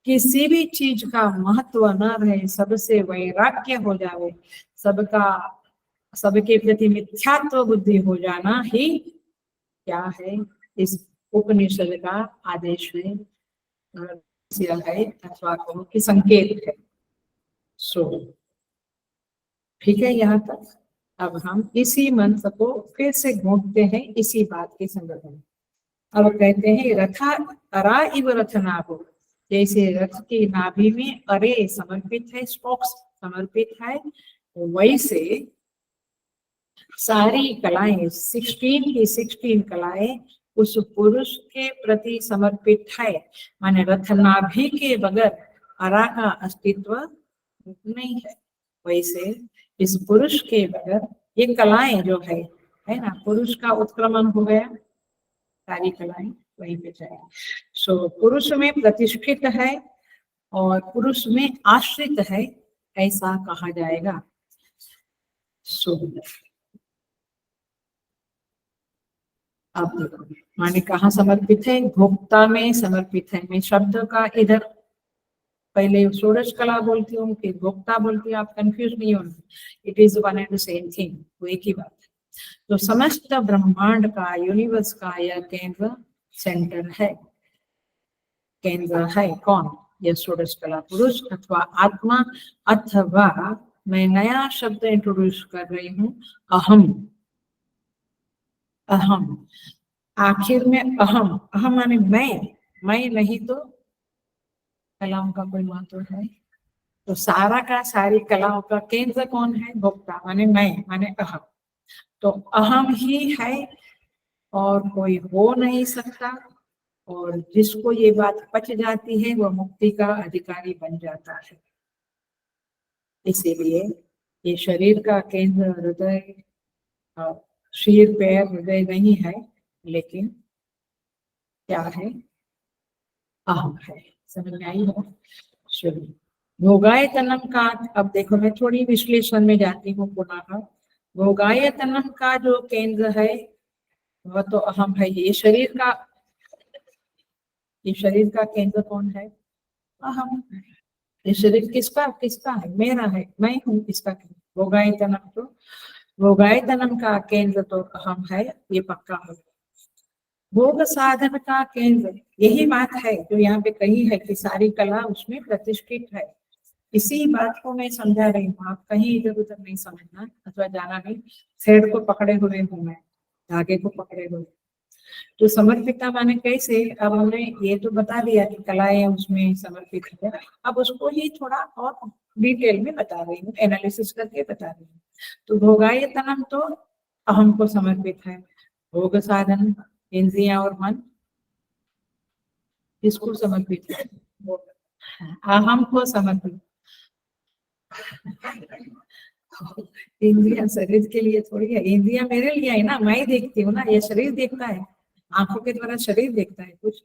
किसी भी चीज का महत्व न रहे, सबसे वैराग्य हो जाए, सबका सबके प्रति मिथ्यात्व बुद्धि हो जाना ही क्या है? इस उपनिषद का आदेश है, अथवा कहो कि संकेत है। सो ठीक है यहाँ तक। अब हम इसी मंत्र को फिर से घूमते हैं इसी बात के संदर्भ में। अब कहते हैं रथा अरा इव रथ नाभो, जैसे रथ की नाभि में अरे समर्पित है, स्पोक्स समर्पित है, वैसे सारी कलाएं 16 की 16 कलाएं उस पुरुष के प्रति समर्पित है। माने रथ नाभि के बगैर अरा का अस्तित्व नहीं है, वैसे इस पुरुष के बगैर ये कलाएं जो है ना, पुरुष का उत्क्रमण हो गया, सारी कलाएं वहीं पे जाए। सो पुरुष में प्रतिष्ठित है और पुरुष में आश्रित है, ऐसा कहा जाएगा। अब देखो माने कहाँ समर्पित है, भोक्ता में समर्पित है। मैं शब्द का इधर पहले षोडश कला बोलती हूँ फिर भोक्ता बोलती हूँ, आप कंफ्यूज नहीं होना, it is one and same thing, वो एक ही बात है। तो समस्त ब्रह्मांड का, यूनिवर्स का यह केंद्र, सेंटर है, केंद्र है कौन, यह षोडश कला पुरुष अथवा आत्मा, अथवा मैं नया शब्द इंट्रोड्यूस कर रही हूँ, अहम। अहम आखिर में अहम, अहम माने मैं नहीं तो कलाओं का कोई महत्व है। तो सारा का सारी कलाओं का केंद्र कौन है, भोक्ता माने मैं, माने अहम। तो अहम ही है और कोई हो नहीं सकता, और जिसको ये बात पच जाती है वह मुक्ति का अधिकारी बन जाता है। इसीलिए ये शरीर का केंद्र हृदय, शीर पैर हृदय नहीं है, लेकिन क्या है, अहम है। समझ में आई हो? चलिए, भोगायतनम का, अब देखो मैं थोड़ी विश्लेषण में जाती हूँ पुनः। भोगायतनम का जो केंद्र है वह तो अहम है। ये शरीर का केंद्र कौन है, अहम। ये शरीर किसका है, मेरा है, मैं हूँ इसका केंद्र। भोगायतनम का केंद्र तो अहम है, ये पक्का है। भोग साधन का केंद्र, यही बात है जो यहाँ पे कही है कि सारी कला उसमें प्रतिष्ठित है। इसी बात को मैं समझा रही हूँ, आप कहीं इधर उधर नहीं समझना अथवा जाना नहीं। थ्रेड को पकड़े हुए हूँ मैं, धागे को पकड़े हुए। तो समर्पिता माने कैसे, अब हमने ये तो बता दिया कि कलाएं उसमें समर्पित है, अब उसको ही थोड़ा और डिटेल में बता रही हूँ, एनालिसिस करके बता रही हूँ। तो भोगायतनम तो अहम को समर्पित है, भोग साधन इंद्रियां और मन किसको समर्पित है, अहम को समर्पित। इंद्रिया शरीर के लिए थोड़ी है, इंद्रिया मेरे लिए है ना, मैं देखती हूँ ना, ये शरीर देखता है, आंखों के द्वारा शरीर देखता है कुछ।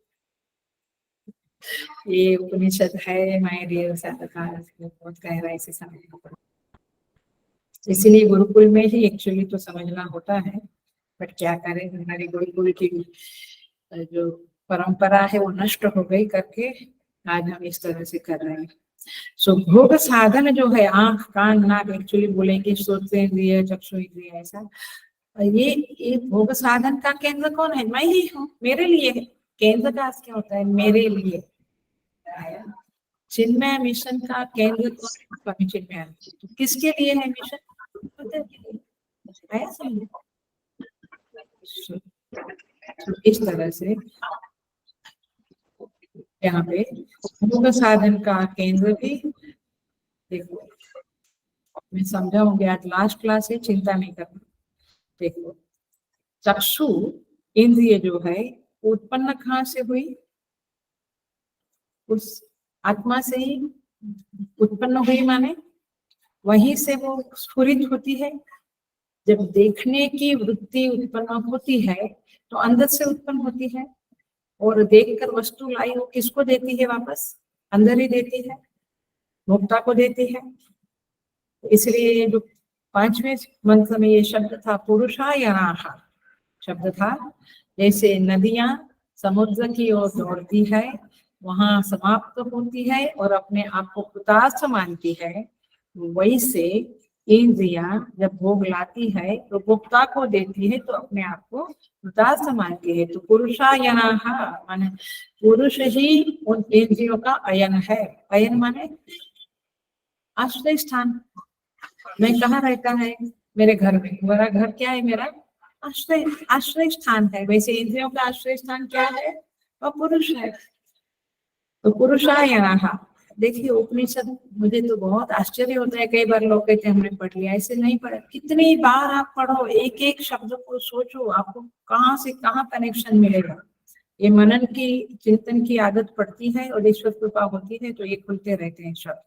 ये उपनिषद है, मैं बहुत गहराई से समझना पड़ता, इसीलिए गुरुकुल में ही एक्चुअली तो समझना होता है, बट क्या करें, हमारी गुरुकुल की जो परंपरा है वो नष्ट हो गई करके आज हम इस तरह से कर रहे हैं। सो भोग साधन जो है, आंख कान नाक, एक्चुअली बोलेंगे श्रोत्र इंद्रिय चक्षु इंद्रिय, ऐसा ये भोग साधन का केंद्र कौन है, मैं ही हूँ, मेरे लिए है। केंद्र का अर्थ क्या होता है, मेरे लिए। चिन्मय मिशन का केंद्र कौन है, चिन्मय। तो किसके लिए है मिशन, इस तरह से यहाँ पे भोग साधन का केंद्र भी देखो, मैं समझाऊंगी, आज लास्ट क्लास है, चिंता नहीं करना। देखो चक्षु इंद्रिय जो है उत्पन्न कहाँ से हुई, उस आत्मा से ही उत्पन्न हुई, माने वहीं से वो स्फुरित होती है। जब देखने की वृत्ति उत्पन्न होती है तो अंदर से उत्पन्न होती है, और देखकर वस्तु लाई वो किसको देती है, वापस अंदर ही देती है, भोक्ता को देती है। इसलिए जो 5वें मंत्र में ये शब्द था पुरुषायनाः शब्द था, जैसे नदियां समुद्र की ओर दौड़ती है, वहां समाप्त होती है और अपने आप को कृतार्थ मानती है, वैसे इंद्रियां जब भोग लाती है तो भोक्ता को देती है तो अपने आप को कृतार्थ मानती है। तो पुरुषायनाः माने पुरुष ही उन इंद्रियों का अयन है। अयन माने आश्रय स्थान। मैं कहाँ रहता है, मेरे घर में, मेरा घर क्या है, मेरा आश्रय स्थान है। वैसे इंद्रियों का आश्रय स्थान क्या है, वह पुरुष है। तो पुरुषायनाः, देखिए उपनिषद, मुझे तो बहुत आश्चर्य होता है, कई बार लोग कहते हैं हमने पढ़ लिया, ऐसे नहीं पढ़ा। कितनी बार आप पढ़ो, एक एक शब्द को सोचो, आपको कहाँ से कहाँ कनेक्शन मिलेगा। ये मनन की, चिंतन की आदत पड़ती है और ईश्वर कृपा होती है तो ये खुलते रहते हैं शब्द।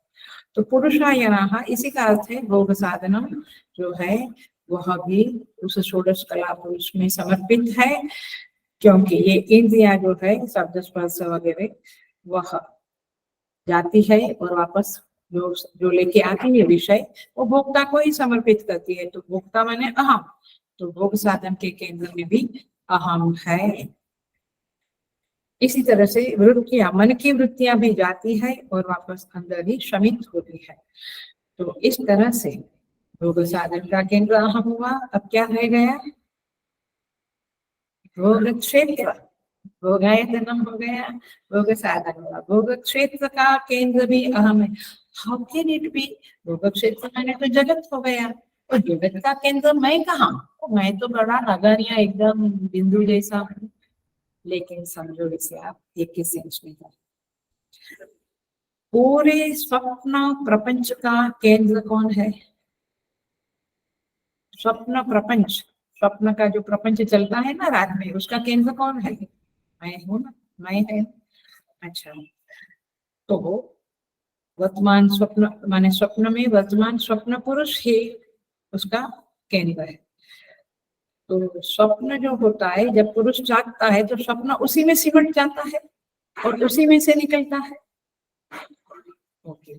तो पुरुषायनाः इसी का अर्थ है भोग साधनम जो है वह भी उस षोडश कला पुरुष में समर्पित है, क्योंकि ये इंद्रियां जो है शब्द स्पर्श वगैरह वह जाती है और वापस जो लेके आती है विषय, वो भोक्ता को ही समर्पित करती है। तो भोक्ता माने अहम, तो भोग साधन के केंद्र में भी अहम है। इसी तरह से वृत्तियां, मन की वृत्तियां भी जाती है और वापस अंदर ही शमित होती है। तो इस तरह से भोग साधन का केंद्र अहम हुआ। अब क्या रह गया? भोग क्षेत्र, भोगायतनम हो गया, भोग साधन हुआ। भोग क्षेत्र का केंद्र भी अहम है। How can it be? भोग क्षेत्र माने तो जगत हो गया, और जगत का केंद्र मैं कहाँ? मैं तो बड़ा नगण्य एकदम बिंदु जैसा हूँ। लेकिन समझो इसे आप एक ही सेंस में था। पूरे स्वप्न प्रपंच का केंद्र कौन है? स्वप्न प्रपंच, स्वप्न का जो प्रपंच चलता है ना रात में, उसका केंद्र कौन है? मैं हूँ ना, मैं है। अच्छा, तो वर्तमान स्वप्न माने स्वप्न में वर्तमान स्वप्न पुरुष ही उसका केंद्र है। तो स्वप्न जो होता है, जब पुरुष जागता है तो स्वप्न उसी में सिमट जाता है और उसी में से निकलता है। ओके,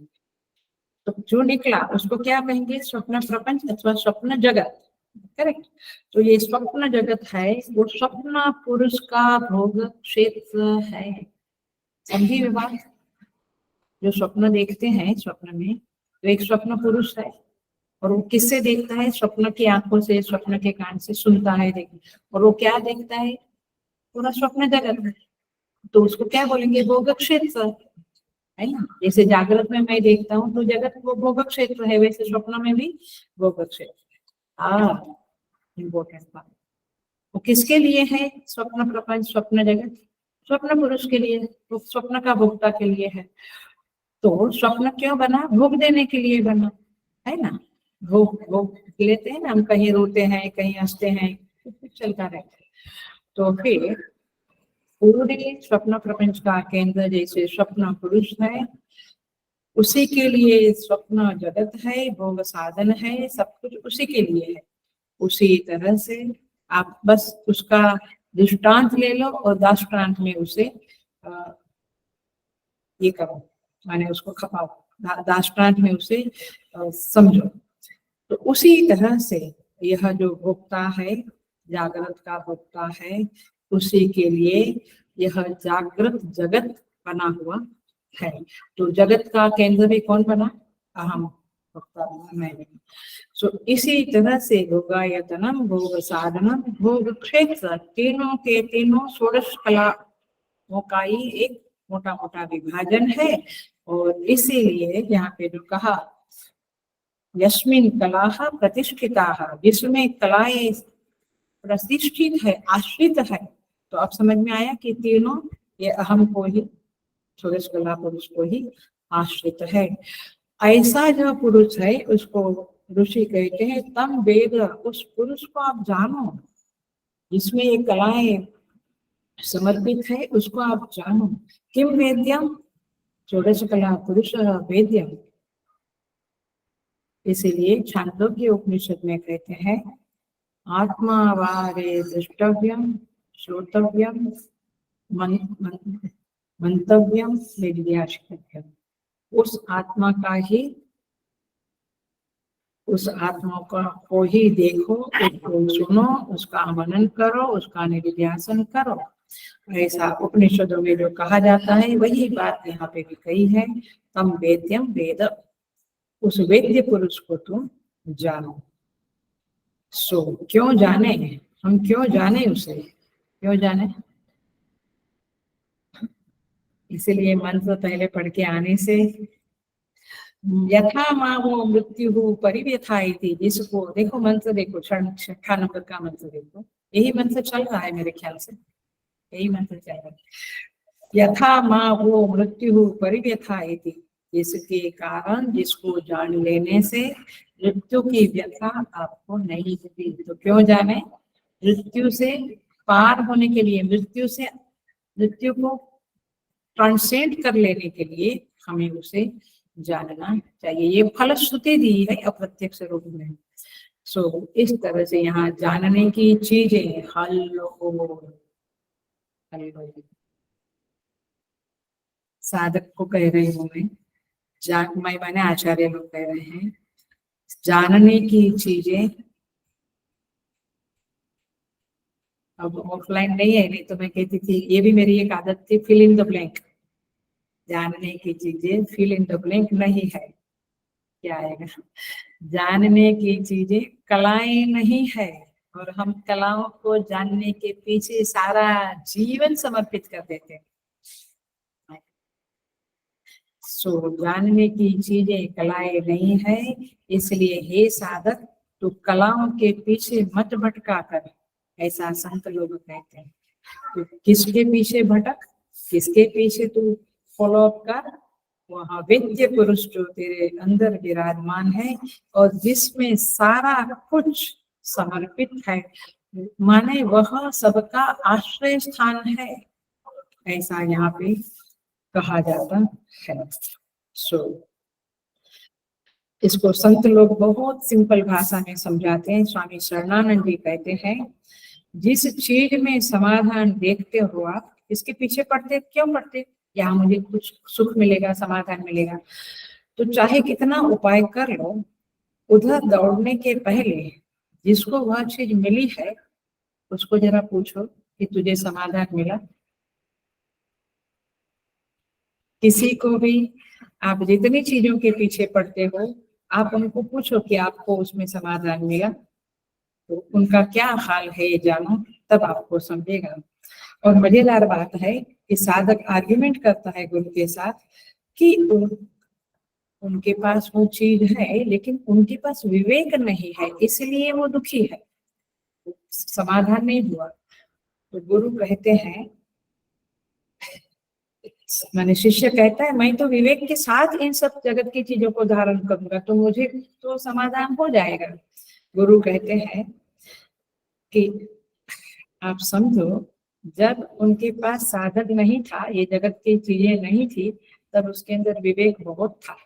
तो जो निकला उसको क्या कहेंगे? स्वप्न प्रपंच अथवा स्वप्न जगत। करेक्ट। तो ये स्वप्न जगत है, वो स्वप्न पुरुष का भोग क्षेत्र है। समझी विभाग? जो स्वप्न देखते हैं, स्वप्न में तो एक स्वप्न पुरुष है, और वो किससे देखता है? स्वप्न की आंखों से, स्वप्न के कान से सुनता है, और वो क्या देखता है? पूरा स्वप्न जगत है। तो उसको क्या बोलेंगे? भोग क्षेत्र, है ना। जैसे जागृत में मैं देखता हूँ तो जगत वो भोग क्षेत्र है, वैसे स्वप्न में भी भोग क्षेत्र। इम्पोर्टेंट बात। वो किसके लिए है? स्वप्न प्रपंच, स्वप्न जगत स्वप्न पुरुष के लिए, तो स्वप्न का भोक्ता के लिए है। तो स्वप्न क्यों बना? भोग देने के लिए बना, है ना। भोग भोग लेते हैं ना हम, कहीं रोते हैं, कहीं हंसते हैं, कुछ चलता रहता है। तो फिर पूरे स्वप्न प्रपंच का केंद्र जैसे स्वप्न पुरुष है, उसी के लिए स्वप्न जगत है, भोग साधन है, सब कुछ उसी के लिए है। उसी तरह से आप बस उसका दृष्टांत ले लो और दाष्टांत में उसे ये करो, माने उसको खपाओ, दाष्टांत में उसे समझो। तो उसी तरह से यह जो भोक्ता है, जागृत का भोक्ता है, उसी के लिए यह जागृत जगत बना हुआ है। तो जगत का केंद्र भी कौन बना? अहम, भोक्ता बना, मैं नहीं। सो इसी तरह से भोगायतनम, भोग साधनम, भोग क्षेत्र, तीनों के तीनों षोडश कलाओं का ही एक मोटा मोटा विभाजन है। और इसीलिए यहाँ पे जो कहा यस्मिन कलाः प्रतिष्ठिताः, जिसमें कलाएं प्रतिष्ठित है, आश्रित है। तो अब समझ में आया कि तीनों ये अहम को ही, षोडश कला पुरुष को ही आश्रित है। ऐसा जो पुरुष है उसको ऋषि कहते हैं तम वेद, उस पुरुष को आप जानो, जिसमें ये कलाएं समर्पित है, उसको आप जानो। किम वेद्यम? षोडश कला पुरुष वेद्यम। इसीलिए छांदोग्य उपनिषद में कहते हैं आत्मा वारे द्रष्टव्यम, श्रोतव्यम, मंतव्यम, निर्याशितव्यम। उस आत्मा का ही, उस आत्मा को ही देखो, उसको सुनो, उसका मनन करो, उसका निर्ध्यासन करो। ऐसा उपनिषदों में जो कहा जाता है वही बात यहाँ पे भी कही है। तम वेद्यम वेद, उस वेद्य पुरुष को तुम जानो। सो क्यों जाने? हम क्यों जाने उसे? क्यों जाने? इसीलिए मंत्र पहले पढ़ के आने से, यथा मामो मृत्यु परिव्यथा थी, जिसको देखो मंत्र देखो, छठा नंबर का मंत्र देखो, यही मंत्र चल रहा है मेरे ख्याल से, यही मंत्र चल रहा है। यथा माँ वो मृत्यु परिव्यथा थी, जिसके कारण, जिसको जान लेने से मृत्यु की व्यथा आपको नहीं होती। तो क्यों जाने? मृत्यु से पार होने के लिए, मृत्यु से, मृत्यु को ट्रांसेंड कर लेने के लिए हमें उसे जानना चाहिए। ये फलश्रुति दी है अप्रत्यक्ष रूप में। सो इस तरह से यहाँ जानने की चीजें, साधक को कह रही हूँ मैं, मैंने आचार्य लोग कह रहे हैं, जानने की चीजें, अब ऑफलाइन नहीं है, नहीं तो मैं कहती थी, ये भी मेरी एक आदत थी, फिल इन द ब्लैंक। जानने की चीजें फिल इन द ब्लैंक नहीं है, क्या आएगा? जानने की चीजें कलाएं नहीं है, और हम कलाओं को जानने के पीछे सारा जीवन समर्पित कर देते हैं। जानने की चीजें कलाएं नहीं है, इसलिए हे साधक, तू कलाओं के पीछे मत भटका कर, ऐसा संत लोग कहते हैं। तो किसके पीछे भटक, किसके पीछे तू फॉलो अप कर? वह वेद्य पुरुष जो तेरे अंदर विराजमान है और जिसमें सारा कुछ समर्पित है, माने वह सबका आश्रय स्थान है, ऐसा यहाँ पे कहा जाता है। इसको संत लोग बहुत सिंपल भाषा में समझाते हैं। स्वामी शरणानंद जी कहते हैं, जिस चीज में समाधान देखते हो आप, इसके पीछे पड़ते क्यों पड़ते? यहाँ मुझे कुछ सुख मिलेगा, समाधान मिलेगा, तो चाहे कितना उपाय कर लो, उधर दौड़ने के पहले जिसको वह चीज मिली है उसको जरा पूछो कि तुझे समाधान मिला? किसी को भी आप जितनी चीजों के पीछे पड़ते हो, आप उनको पूछो कि आपको उसमें समाधान मिला, तो उनका क्या हाल है ये जानो, तब आपको समझेगा। और मजेदार बात है कि साधक आर्ग्यूमेंट करता है गुरु के साथ कि उनके पास वो चीज है, लेकिन उनके पास विवेक नहीं है, इसलिए वो दुखी है, समाधान नहीं हुआ। तो गुरु कहते हैं, माने शिष्य कहता है, मैं तो विवेक के साथ इन सब जगत की चीजों को धारण करूंगा, तो मुझे तो समाधान हो जाएगा। गुरु कहते हैं कि आप समझो, जब उनके पास साधक नहीं था, ये जगत की चीजें नहीं थी, तब उसके अंदर विवेक बहुत था।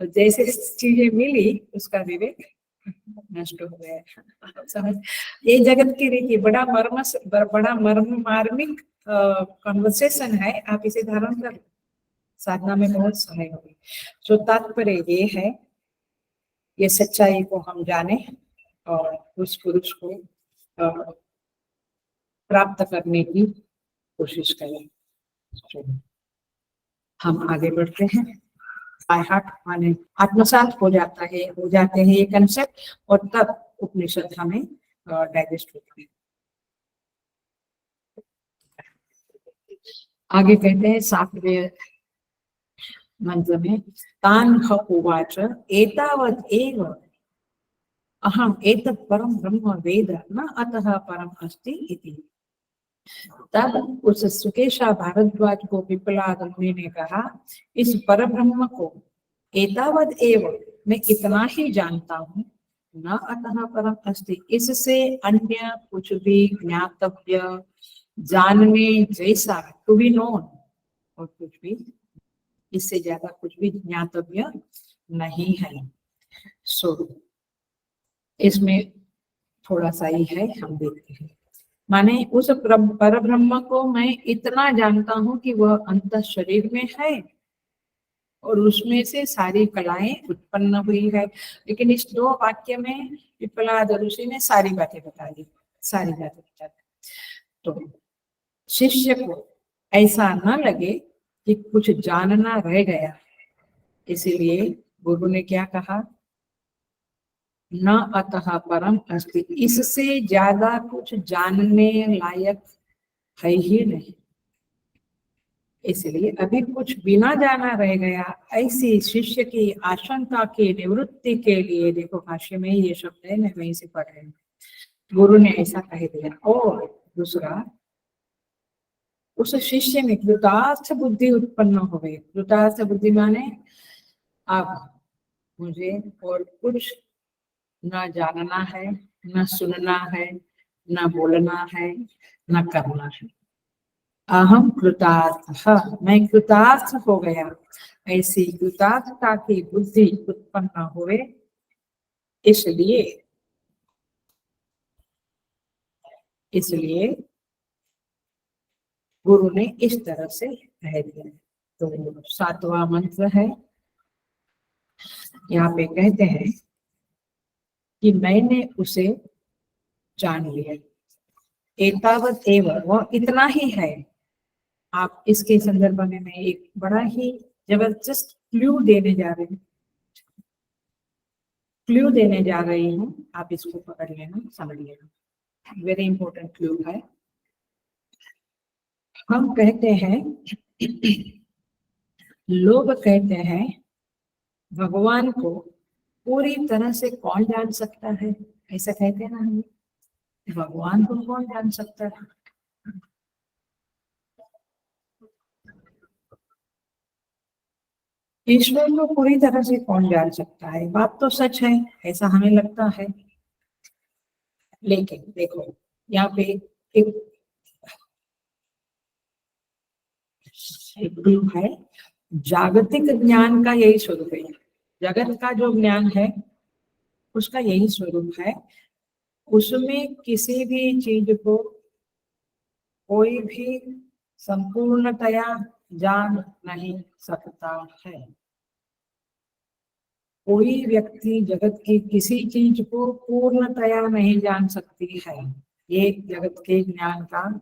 तो जैसे चीजें मिली, उसका विवेक नष्ट हो गया। समझ, ये जगत की रीति बड़ा मार्मिक कन्वर्सेशन है, आप इसे धारण कर साधना में बहुत सहाय होगी। तो तात्पर्य ये है, ये सच्चाई को हम जाने और उस पुरुष को प्राप्त करने की कोशिश करें। तो हम आगे बढ़ते हैं। बाय हार्ट माने आत्मसात हो जाता है, हो जाते हैं ये कंसेप्ट, और तब उपनिषद हमें डाइजेस्ट होते हैं। आगे कहते हैं 7वें मंत्र में, तान ह उवाच एतावत् एव अहम एतत् परम ब्रह्म वेद न अतः परम अस्ति इति। तब उस सुकेशा भारद्वाज को पिपलाद मुनि ने कहा, इस पर ब्रह्म को एतावद एव, मैं इतना ही जानता हूँ, न अतः परम अस्ति, इससे अन्य कुछ भी ज्ञातव्य, जानने जैसा, टू बी नोन, और कुछ भी इससे ज्यादा कुछ भी ज्ञातव्य नहीं है। इसमें थोड़ा सा ही है, हम देखते हैं। माने उस पर ब्रह्म को मैं इतना जानता हूँ कि वह अंत शरीर में है और उसमें से सारी कलाएं उत्पन्न हुई है। लेकिन इस 2 वाक्य में पिपलाद ऋषि ने सारी बातें बता दी, सारी बातें बता दी। तो शिष्य को ऐसा न लगे कि कुछ जानना रह गया, इसीलिए गुरु ने क्या कहा, न अतः परम अस्ति, इससे ज्यादा कुछ जानने लायक है ही नहीं, इसलिए अभी कुछ बिना जाना रह गया। ऐसी शिष्य की आशंका की निवृत्ति के लिए, देखो भाष्य में ये शब्द है, मैं वहीं से पढ़ रही हूँ, गुरु ने ऐसा कह दिया। और दूसरा, उस शिष्य में कृतार्थ बुद्धि उत्पन्न हो गई। कृतार्थ बुद्धि माने अब मुझे और कुछ न जानना है, न सुनना है, न बोलना है, न करना है। अहम कृतार्थ, मैं कृतार्थ हो गया, ऐसी कृतार्थता की बुद्धि उत्पन्न हुए, इसलिए गुरु ने इस तरह से कह दिया। तो सातवां मंत्र है, यहाँ पे कहते हैं कि मैंने उसे जान लिया। एतावत एव, वह इतना ही है। आप इसके संदर्भ में मैं एक बड़ा ही जबरदस्त क्लू देने जा रही हूँ, आप इसको पकड़ लेना, समझ लेना, वेरी इंपॉर्टेंट क्लू है। हम कहते हैं, लोग कहते हैं भगवान को पूरी तरह से कौन जान सकता है, ऐसा कहते हैं ना हम, भगवान को कौन जान सकता है। ईश्वर को पूरी तरह से कौन जान सकता है, बात तो सच है, ऐसा हमें लगता है। लेकिन देखो यहाँ पे एक क्लू है, जागतिक ज्ञान का यही स्वरूप है। जगत का जो ज्ञान है उसका यही स्वरूप है। उसमें किसी भी चीज को कोई भी संपूर्णतया जान नहीं सकता है। कोई व्यक्ति जगत की किसी चीज को पूर्णतया नहीं जान सकती है, ये जगत के ज्ञान का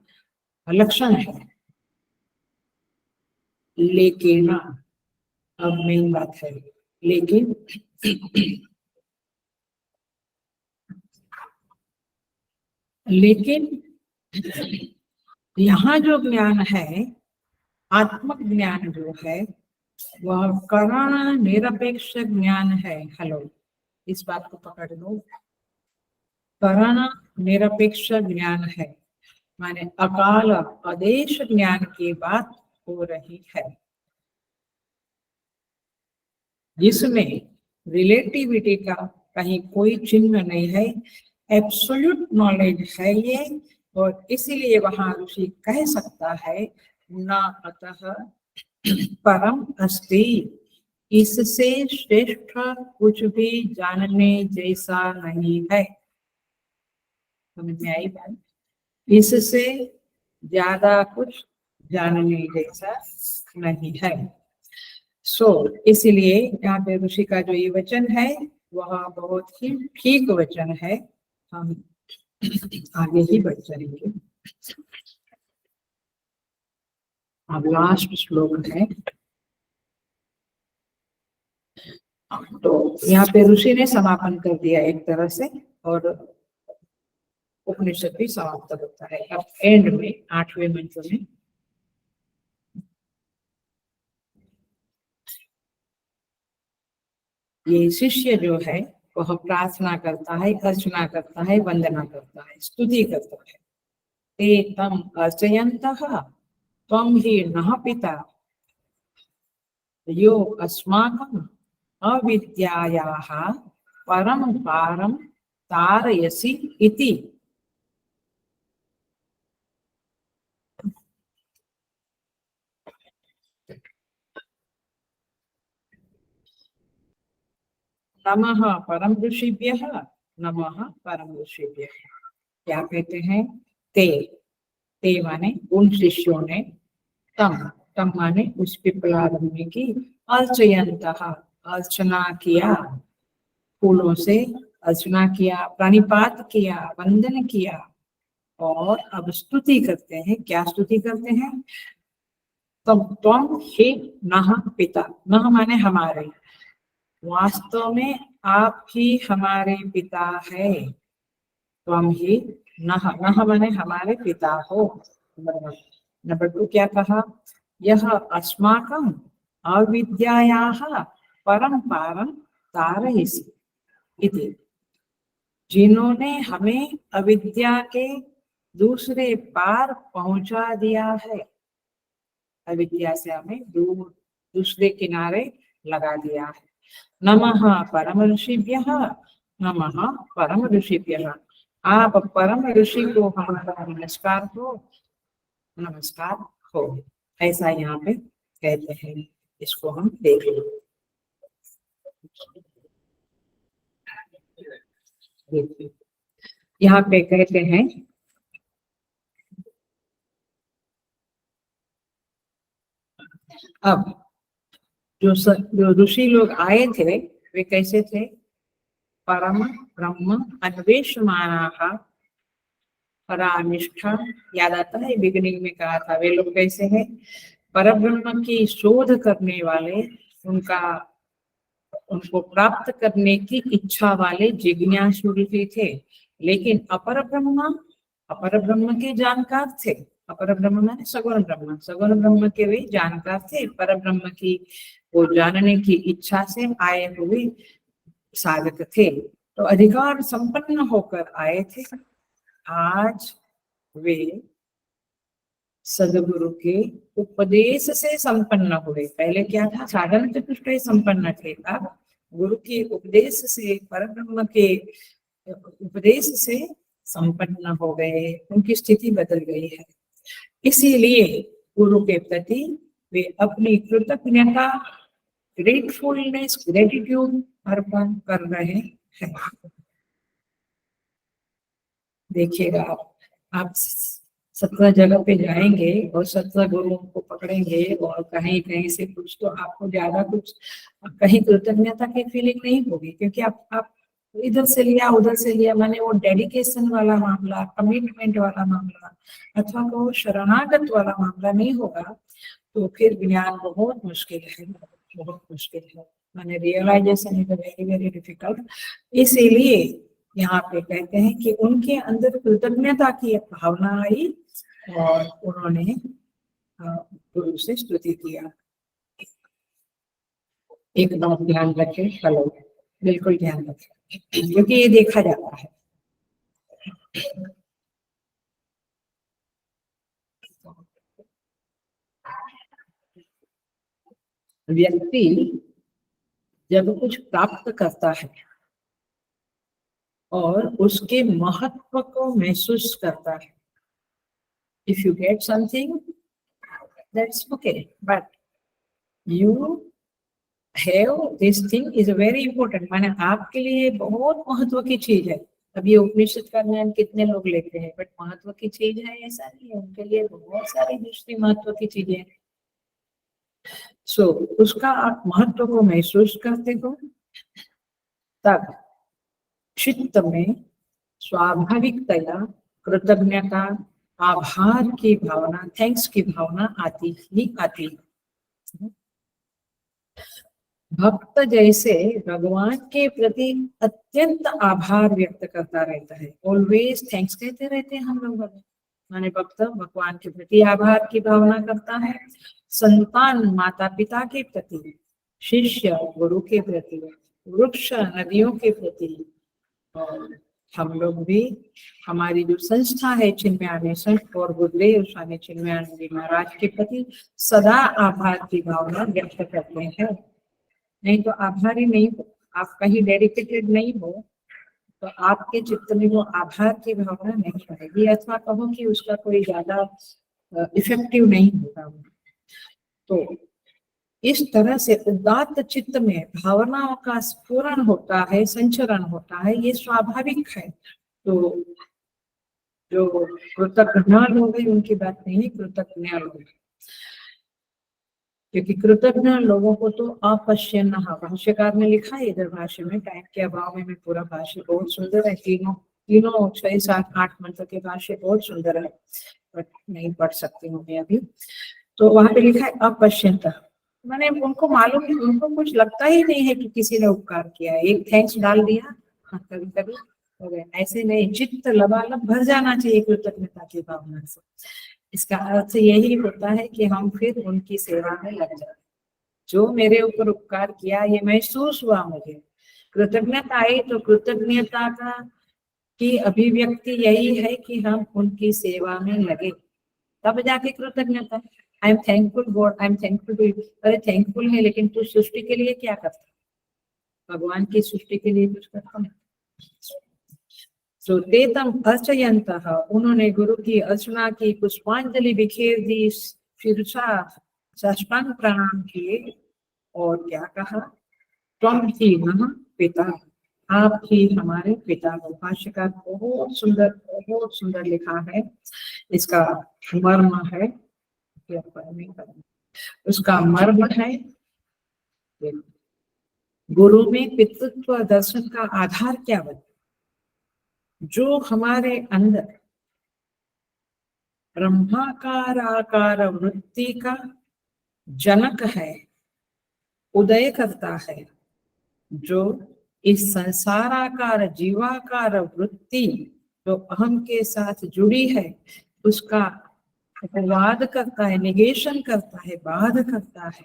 लक्षण है। लेकिन अब मेन बात है, लेकिन लेकिन यहाँ जो ज्ञान है, आत्मक ज्ञान जो है, वह कारण निरपेक्ष ज्ञान है। हेलो, इस बात को पकड़ लो, कारण निरपेक्ष ज्ञान है, माने अकाल आदेश ज्ञान की बात हो रही है, जिसमें रिलेटिविटी का कहीं कोई चिन्ह नहीं है, एब्सोल्यूट नॉलेज है ये। और इसीलिए वहां ऋषि कह सकता है, न अतः परम अस्ति, इससे श्रेष्ठ कुछ भी जानने जैसा नहीं है। समझ में आई बात? इससे ज्यादा कुछ जानने जैसा नहीं है। इसलिए यहाँ पे ऋषि का जो ये वचन है वह बहुत ही ठीक वचन है। हम आगे ही बढ़ जाएंगे। अब लास्ट श्लोक है, तो यहाँ पे ऋषि ने समापन कर दिया एक तरह से, और उपनिषद भी समाप्त होता है। अब एंड में 8वें मंत्र में ये शिष्य जो है वह प्रार्थना करता है, अर्चना करता है, वंदना करता है, स्तुति करता है। ते तम अर्चयन्तः त्वं हि नः पिता यो अस्माकम् अविद्यायाः परं पारं तारयसि इति। नमः परम ऋषिभ्यः, नमः परम ऋषिभ्यः। क्या कहते हैं? ते माने उन शिष्यों ने, तम तम माने उस पिपलादमि की, अर्चयन्तः अर्चना किया, फूलों से अर्चना किया, प्रणिपात किया, वंदन किया, और अब स्तुति करते हैं। क्या स्तुति करते हैं? तम त्वं हि नः पिता, नः माने हमारे, वास्तव में आप ही हमारे पिता है। त्वं हि नः, नः माने हमारे पिता हो। नंबर 2 क्या कहा? यह अस्माकं अविद्यायाः परं पारं तारयसि इति, जिन्होंने हमें अविद्या के दूसरे पार पहुंचा दिया है। अविद्या से हमें दूसरे किनारे लगा दिया है। नमः परम ऋषिभ्यः, नमः परम ऋषिभ्यः। आप परम ऋषि को हमारा नमस्कार हो, नमस्कार हो, ऐसा यहाँ पे कहते हैं। इसको हम देख लें। यहाँ पे कहते हैं, अब जो ऋषि लोग आए थे वे कैसे थे? परम ब्रह्म अन्वेषमाणाः परानिष्ठा। याद आता है बिगिनिंग में कहा था वे लोग कैसे हैं? परब्रह्म की शोध करने वाले, उनको प्राप्त करने की इच्छा वाले जिज्ञासु ऋषि थे। लेकिन अपर ब्रह्म के जानकार थे। अपर ब्रह्म माने सगुण ब्रह्म के वे जानकार थे। पर ब्रह्म की वो जानने की इच्छा से आए हुए साधक थे, तो अधिकार संपन्न होकर आए थे। आज वे सदगुरु के उपदेश से संपन्न हुए। पहले क्या था? साधन चतुष्टय संपन्न थे। अब गुरु के उपदेश से, परब्रह्म के उपदेश से संपन्न हो गए, उनकी स्थिति बदल गई है। इसीलिए गुरु के प्रति वे अपनी कृतज्ञता, ग्रेटिट्यूड अर्पण कर रहे हैं। देखिएगा आप 17 जगह पे जाएंगे और 17 गुरुओं को पकड़ेंगे और कहीं कहीं से कुछ, तो आपको ज्यादा कुछ कहीं कृतज्ञता की फीलिंग नहीं होगी, क्योंकि आप इधर से लिया उधर से लिया, माने वो डेडिकेशन वाला मामला, कमिटमेंट वाला मामला अथवा वो शरणागत वाला मामला नहीं होगा, तो फिर ज्ञान बहुत मुश्किल है, बहुत मुश्किल है। माने realisation is very very difficult. इसीलिए यहाँ पे कहते हैं कि उनके अंदर कृतज्ञता की भावना आई और उन्होंने गुरु से स्तुति किया। एक बात ध्यान रखें, हेलो, बिल्कुल ध्यान रखें, क्योंकि ये देखा जाता है। व्यक्ति जब कुछ प्राप्त करता है और उसके महत्व को महसूस करता है, if you get something that's okay, but you have this thing is very important, माने आपके लिए बहुत महत्व की चीज है। अब ये उपनिषद का ज्ञान कितने लोग लेते हैं, बट महत्व की चीज है ऐसा नहीं है, उनके लिए बहुत सारी दूसरी महत्व की चीजें हैं। सो उसका आप महत्व को महसूस करते हो, तब चित्त में स्वाभाविकतया कृतज्ञता, आभार की भावना, थैंक्स की भावना आती ही आती है। भक्त जैसे भगवान के प्रति अत्यंत आभार व्यक्त करता रहता है, ऑलवेज थैंक्स कहते रहते हैं हम लोग। माने भक्त भगवान के प्रति आभार की भावना करता है, संतान माता पिता के प्रति, शिष्य गुरु के प्रति, वृक्ष नदियों के प्रति, और हम लोग भी, हमारी जो संस्था है चिन्मयानंद संघ और गुरुदेव स्वामी चिन्मयानंद जी महाराज के प्रति सदा आभार की भावना व्यक्त करते हैं। नहीं तो आभारी नहीं हो, आप कहीं डेडिकेटेड नहीं हो, तो आपके चित्त में वो आभार की भावना नहीं आएगी, अथवा कहो कि उसका कोई ज्यादा इफेक्टिव नहीं होगा। तो इस तरह से उदात्त चित्त में भावनाओं का स्फुरण होता है, संचरण होता है, ये स्वाभाविक है। तो जो कृतज्ञ लोग हैं उनकी बात नहीं है, कृतज्ञ लोग, क्योंकि कृतज्ञ लोगों को तो अपश्यन्न, भाष्यकार ने लिखा है इधर भाष्य में, टाइम के अभाव में मैं पूरा भाष्य, बहुत सुंदर है, तीनों 6, 7, 8 मंत्र के भाष्य बहुत सुंदर है, बट नहीं पढ़ सकती हूँ मैं अभी। तो वहां पे लिखा है अपश्यन्ता, माने उनको मालूम है, उनको कुछ लगता ही नहीं है कि किसी ने उपकार किया है, एक थैंक्स डाल दिया, हाँ कभी कभी हो गया, ऐसे नहीं, चित्त लबालब भर जाना चाहिए कृतज्ञता की भावना से। इसका अर्थ यही होता है कि हम फिर उनकी सेवा में लग जाए। जो मेरे ऊपर उपकार किया ये महसूस हुआ मुझे, कृतज्ञता आई, तो कृतज्ञता का की अभिव्यक्ति यही है कि हम उनकी सेवा में लगे, तब जाके कृतज्ञता। I am thankful God, I am thankful to you. अरे थैंकफुल है, लेकिन तू सृष्टि के लिए क्या करता? भगवान की सृष्टि के लिए कुछ करता है। तो तेतम अर्चयंतः, उन्होंने गुरु की अर्चना की, पुष्पांजलि बिखेर दी, शिरसा साष्टांग प्रणाम किए और क्या कहा? त्वं ही नः पिता, आप ही हमारे पिता हो। भाष्यकार बहुत सुंदर लिखा है, इसका मर्म है। उसका मर्म है। गुरु में पितृत्व दर्शन का आधार क्या बने? जो हमारे अंदर ब्रह्माकार आकार वृत्ति का जनक है, उदय करता है, जो इस संसाराकार जीवाकार वृत्ति जो अहम के साथ जुड़ी है, उसका अपवाद करता है, निगेशन करता है, बाध करता है।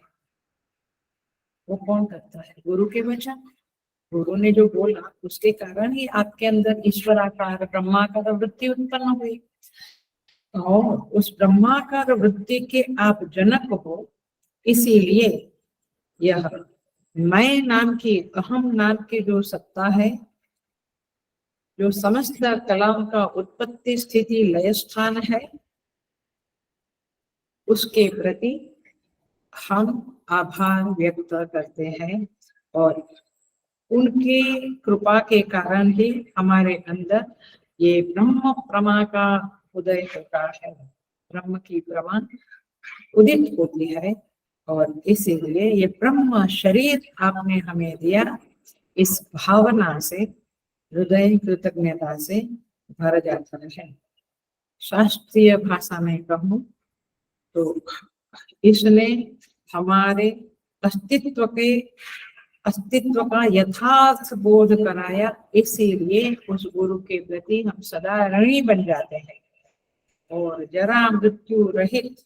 वो कौन करता है? गुरु के वचन। गुरु ने जो बोला उसके कारण ही आपके अंदर ईश्वराकार ब्रह्माकार वृत्ति उत्पन्न हुई। और उस ब्रह्माकार वृत्ति के आप जनक हो, इसीलिए यह मैं नाम की, अहम नाम की जो सत्ता है, जो समस्त कलाओं का उत्पत्ति स्थिति लय स्थान है, उसके प्रति हम आभार व्यक्त करते हैं। और उनके कृपा के कारण ही हमारे अंदर ये ब्रह्म प्रमा का उदय होता है, ब्रह्म की प्रमा उदित होती है। और इसीलिए ये ब्रह्म शरीर आपने हमें दिया, इस भावना से, हृदय कृतज्ञता से भर जाता है। शास्त्रीय भाषा में कहूं तो इसने हमारे अस्तित्व का यथार्थ बोध कराया। इसीलिए उस गुरु के प्रति हम सदा ऋणी बन जाते हैं और जरा मृत्यु रहित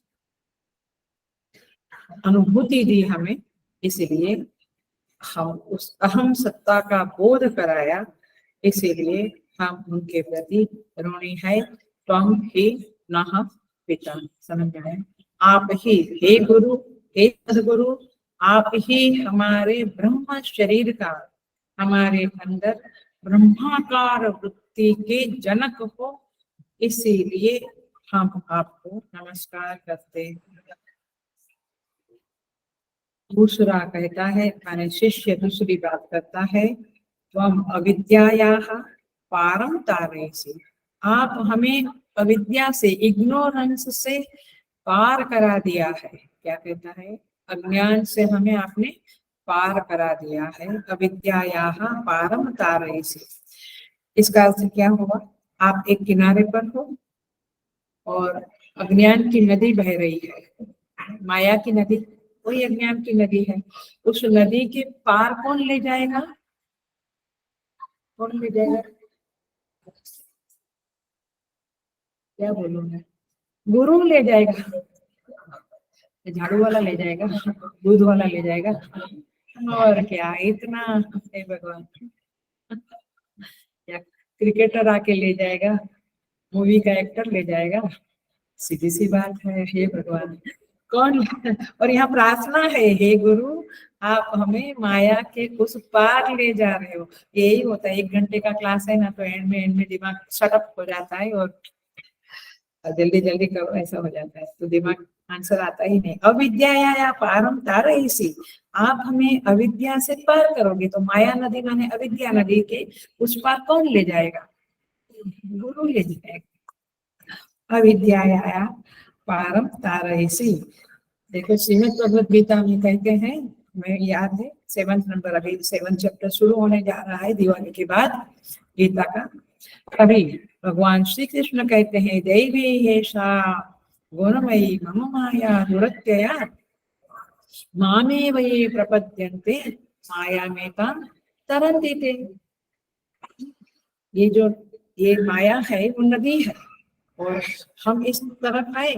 अनुभूति दी हमें। इसलिए हम उस अहम सत्ता का बोध कराया, इसीलिए हम उनके प्रति ऋणी है। त्वं ही नः पिता, समझ गए? आप ही हे गुरु, हे सदगुरु, आप ही हमारे ब्रह्म शरीर का, हमारे अंदर ब्रह्माकार वृत्ति के जनक हो। इसीलिए हम आपको नमस्कार करते हैं। दूसरा कहता है, माने शिष्य दूसरी बात करता है, त्वं अविद्यायाः पारं तारयसि। आप हमें अविद्या से, इग्नोरेंस से पार करा दिया है। क्या कहता है? अज्ञान से हमें आपने पार करा दिया है। अविद्यायाः पारं तारयसि। इसका अर्थ क्या हुआ? आप एक किनारे पर हो और अज्ञान की नदी बह रही है, माया की नदी, कोई अज्ञान की नदी है। उस नदी के पार कौन ले जाएगा? कौन ले जाएगा? क्या बोलूं मैं? गुरु ले जाएगा, झाड़ू वाला ले जाएगा, दूध वाला ले जाएगा, और क्या इतना? हे भगवान, या क्रिकेटर आके ले जाएगा, मूवी का एक्टर ले जाएगा? सीधी सी बात है। हे भगवान, कौन? और यहाँ प्रार्थना है, हे गुरु आप हमें माया के उस पार ले जा रहे हो। यही होता है, 1 घंटे का क्लास है ना, तो एंड में दिमाग शटअप हो जाता है और जल्दी जल्दी करो ऐसा हो जाता है, तो दिमाग आंसर आता ही नहीं। अविद्या या पारम तारयसि, आप हमें अविद्या से पार करोगे। तो माया नदी माने अविद्या नदी के उस पार कौन ले जाएगा? गुरु ले जाएगा। अविद्या पारम तारयसि। देखो श्रीमद् भगवद गीता में कहते हैं, मैं याद है 7th नंबर, अभी 7th चैप्टर शुरू होने जा रहा है दिवाली के बाद गीता का। अभी भगवान श्री कृष्ण कहते हैं, दैवी हेषा गुणमयी मम माया दुरत्यया मामेव ये प्रपद्यन्ते मायामेतां तरन्ति ते। ये जो ये माया है वो नदी है, और हम इस तरफ आए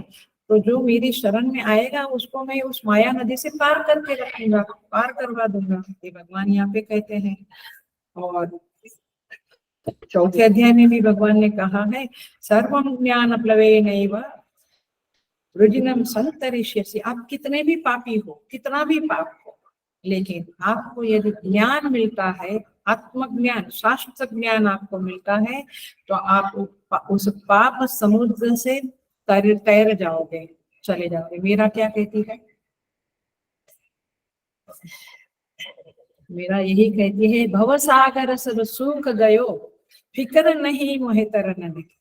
तो जो मेरी शरण में आएगा उसको मैं उस माया नदी से पार करके रखूंगा, पार करवा दूंगा। ये भगवान यहाँ पे कहते हैं। और 4थे अध्याय में भी भगवान ने कहा है, सर्वं ज्ञान प्लवेनैव वृजिनम संतरिष्यसि। आप कितने भी पापी हो, कितना भी पाप हो, लेकिन आपको यदि ज्ञान मिलता है, आत्मज्ञान, शास्त्र ज्ञान आपको मिलता है, तो आप उस पाप समुद्र से तैर जाओगे, चले जाओगे। मेरा क्या कहती है? मेरा यही कहती है, भव सागर सब सूख गयो, फिक्र नहीं मोहे तरन दिखे।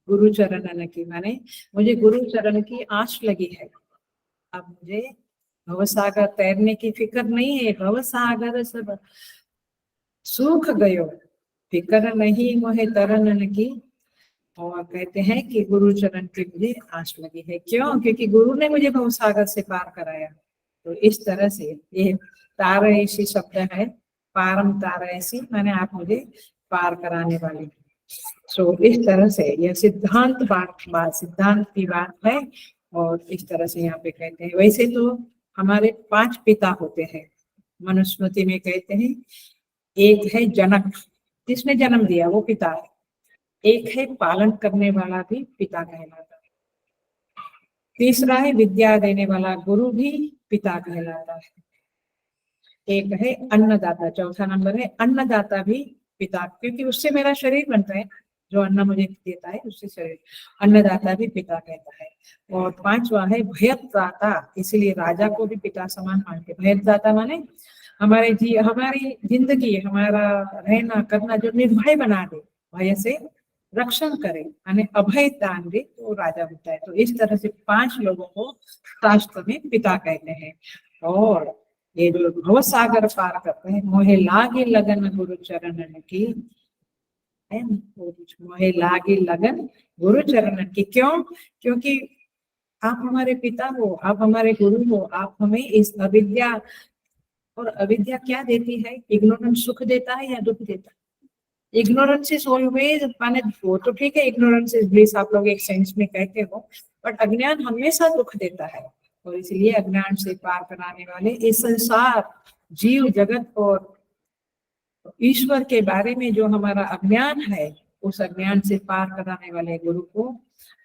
गुरु चरण की, माने मुझे गुरु चरण की आश लगी है। अब मुझे भवसागर तैरने की फिक्र नहीं है, भवसागर सब सूख गयो, फिक्र नहीं मोहे तरन की। और कहते हैं कि गुरु चरण की मुझे आश लगी है। क्यों? क्योंकि गुरु ने मुझे भवसागर से पार कराया। तो इस तरह से ये तारयसी शब्द है, पारम तारयसी, माने आप मुझे पार कराने वाली। सो इस तरह से यह सिद्धांत सिद्धांत की बात है। और इस तरह से यहाँ पे कहते हैं। वैसे तो हमारे 5 पिता होते हैं, मनुस्मृति में कहते हैं। एक है जनक, जिसने जन्म दिया वो पिता है। एक है पालन करने वाला, भी पिता कहलाता है। तीसरा है विद्या देने वाला, गुरु भी पिता कहलाता है। एक है अन्नदाता, चौथा नंबर है अन्नदाता, भी पिता, क्योंकि उससे मेरा शरीर बनता है, जो अन्न मुझे देता है उससे शरीर, अन्नदाता भी पिता कहता है। और 5वां है भयदाता, इसीलिए राजा को भी पिता समान मानते। भयदाता माने हमारी जिंदगी, हमारा रहना करना जो निर्भय बना दे, भय से रक्षण करे, यानी अभय दान दे, तो राजा होता है। तो इस तरह से 5 लोगों को शास्त्र में पिता कहते हैं। और ये जो भवसागर पार करते हैं, मोहे लागे लगन गुरु चरण की, है मोहे लागे लगन गुरु चरण की। क्यों? क्योंकि आप हमारे पिता हो, आप हमारे गुरु हो, आप हमें इस अविद्या, और अविद्या क्या देती है? इग्नोरेंस सुख देता है या दुख देता है? इग्नोरेंस इज ऑलवेज, माने वो तो ठीक है, इग्नोरेंस इज ब्लिस आप लोग एक सेंस में कहते हो, बट अज्ञान हमेशा दुख देता है। और इसलिए अज्ञान से पार कराने वाले इस संसार, जीव जगत और ईश्वर के बारे में जो हमारा अज्ञान है, उस अज्ञान से पार कराने वाले गुरु को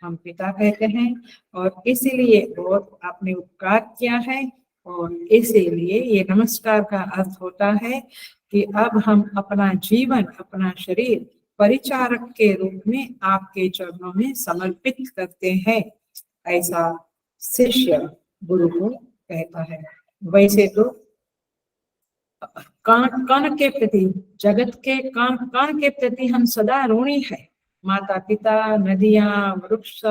हम पिता कहते हैं। और इसीलिए बहुत आपने उपकार किया है, और इसीलिए ये नमस्कार का अर्थ होता है कि अब हम अपना जीवन, अपना शरीर परिचारक के रूप में आपके चरणों में समर्पित करते हैं, ऐसा शिष्य गुरु को कहता है। वैसे तो कण कण के प्रति, जगत के कण कण के प्रति हम सदा ऋणी है। माता पिता, नदियां, वृक्ष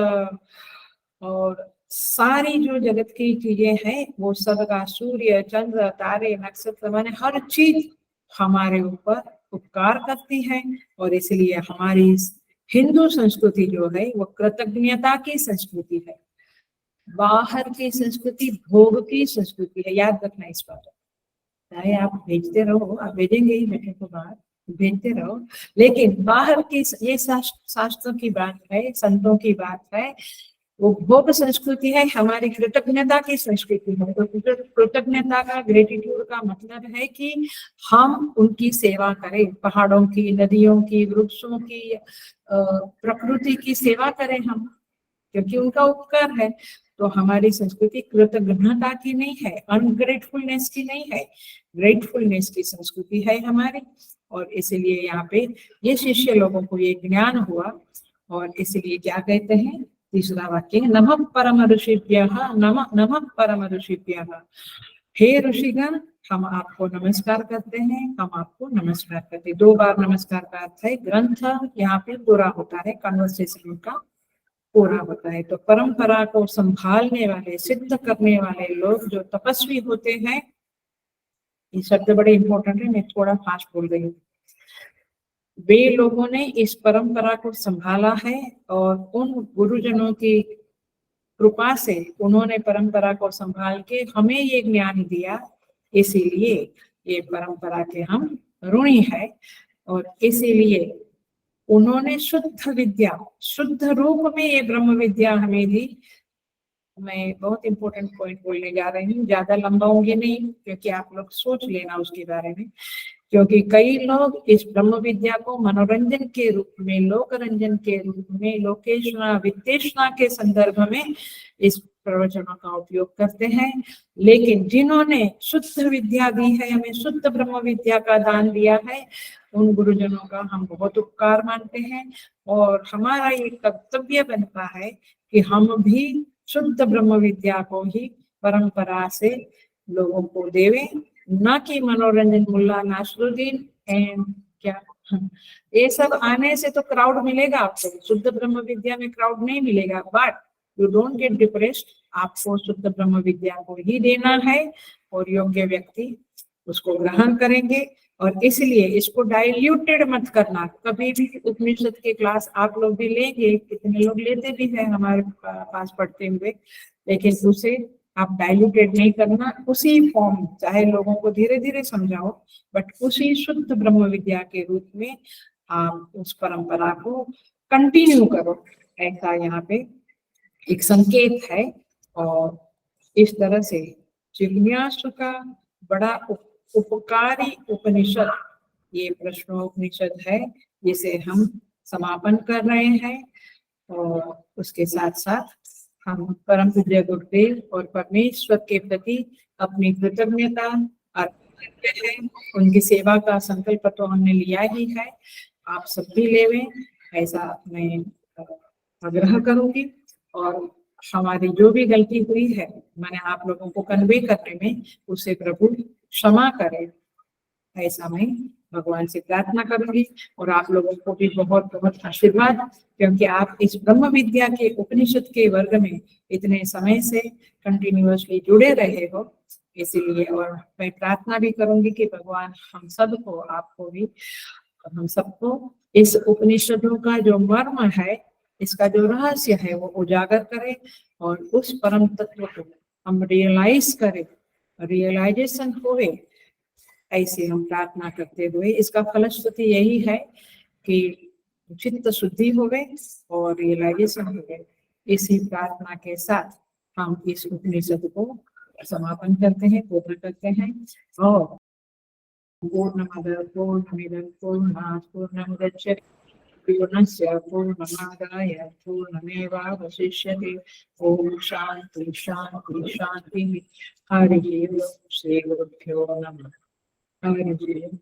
और सारी जो जगत की चीजें हैं, वो सब का, सूर्य, चंद्र, तारे, नक्षत्र, माने हर चीज हमारे ऊपर उपकार करती है। और इसलिए हमारी हिंदू संस्कृति जो है वो कृतज्ञता की संस्कृति है। बाहर की संस्कृति भोग की संस्कृति है, याद रखना इस बात। चाहे आप भेजते रहो, आप भेजेंगे ही बेटे को बाहर, भेजते रहो, लेकिन बाहर की ये शास्त्रों की बात है, संतों की बात है, वो भोग संस्कृति है, हमारी कृतज्ञता की संस्कृति है। तो कृतज्ञता का, ग्रेटिट्यूड का मतलब है कि हम उनकी सेवा करें, पहाड़ों की, नदियों की, वृक्षों की, प्रकृति की सेवा करें हम, क्योंकि उनका उपकार है। तो हमारी संस्कृति कृतज्ञता की नहीं है, अनग्रेटफुलनेस की नहीं है, ग्रेटफुलनेस की संस्कृति है हमारी। और इसलिए यहाँ पे ये शिष्य लोगों को ये ज्ञान हुआ, और इसलिए क्या कहते हैं, तीसरा वाक्य, नमः परम ऋषिभ्यः, नमः परम ऋषिभ्यः, हे ऋषिगण हम आपको नमस्कार करते हैं, हम आपको नमस्कार करते हैं। 2 बार नमस्कार का अर्थ है ग्रंथ यहाँ पे पूरा होता है, कन्वर्सेशन का पूरा होता है। तो परंपरा को संभालने वाले, सिद्ध करने वाले लोग जो तपस्वी होते हैं, ये शब्द बड़े इंपॉर्टेंट है, मैं थोड़ा फास्ट बोल रही हूँ, वे लोगों ने इस परंपरा को संभाला है, और उन गुरुजनों की कृपा से उन्होंने परंपरा को संभाल के हमें ये ज्ञान दिया। इसीलिए ये परंपरा के हम ऋणी है, और इसीलिए उन्होंने शुद्ध विद्या, शुद्ध रूप में ये ब्रह्म विद्या हमें दी। मैं बहुत इंपॉर्टेंट पॉइंट बोलने जा रही हूँ, ज्यादा लंबाऊंगी नहीं, क्योंकि आप लोग सोच लेना उसके बारे में। क्योंकि कई लोग इस ब्रह्म विद्या को मनोरंजन के रूप में, लोक रंजन के रूप में, लोकेशना वित्तेषणा के संदर्भ में इस प्रवचनों का उपयोग करते हैं। लेकिन जिन्होंने शुद्ध विद्या दी है, हमें शुद्ध ब्रह्म विद्या का दान दिया है, उन गुरुजनों का हम बहुत उपकार मानते हैं। और हमारा ये कर्तव्य बनता है कि हम भी शुद्ध ब्रह्म विद्या को ही परंपरा से लोगों को देवें, ना कि मनोरंजन मुल्ला नासरुद्दीन एंड क्या ये सब आने से तो क्राउड मिलेगा आपको, शुद्ध ब्रह्म विद्या में क्राउड नहीं मिलेगा, but you don't get depressed. आपको शुद्ध ब्रह्म विद्या को ही देना है और योग्य व्यक्ति उसको ग्रहण करेंगे। और इसलिए इसको डाइल्यूटेड मत करना। कभी भी उपनिषद के क्लास आप लोग भी लेंगे, कितने लोग लेते भी हैं हमारे पास पढ़ते हुए, लेकिन उसे आप डाइल्यूटेड नहीं करना, उसी फॉर्म, चाहे लोगों को धीरे धीरे समझाओ, बट उसी शुद्ध ब्रह्म विद्या के रूप में आप उस परंपरा को कंटिन्यू करो, ऐसा यहाँ पे एक संकेत है। और इस तरह से जिज्ञासु का बड़ा उपकारी उपनिषद ये प्रश्नोपनिषद है, जिसे हम समापन कर रहे हैं। और उसके साथ साथ हम परम पूज्य गुरुदेव और परमेश्वर के प्रति अपनी कृतज्ञता अर्पित करते हैं। उनकी सेवा का संकल्प तो हमने लिया ही है, आप सब भी लेवें, ऐसा मैं आग्रह करूंगी। और हमारी जो भी गलती हुई है मैंने आप लोगों को कन्वे करने में, उसे प्रभु क्षमा करे, ऐसा मैं भगवान से प्रार्थना करूंगी। और आप लोगों को भी बहुत बहुत आशीर्वाद, क्योंकि आप इस ब्रह्म विद्या के उपनिषद के वर्ग में इतने समय से कंटिन्यूअसली जुड़े रहे हो, इसीलिए। और मैं प्रार्थना भी करूंगी कि भगवान हम सबको, आपको भी, हम सबको इस उपनिषदों का जो मर्म है, इसका जो रहस्य है वो उजागर करे और उस परम तत्व को हम रियलाइज करें, रियलाइजेशन होवे, ऐसे हम प्रार्थना करते हुए। इसका फलश्रुति यही है कि चित्त शुद्धि होवे और रियलाइजेशन होवे। इसी प्रार्थना के साथ हम इस उपनिषद को समापन करते हैं, पूर्ण करते हैं। और पूर्णमद पूर्णमिदं पूर्णात् पूर्णमुदच्यते पूर्णस्य पूर्णमादाय पूर्णमेवावशिष्यते। ओम शांति शांति शांति। हरि ओम। श्री गुरुभ्यो नमः। हरि ओम।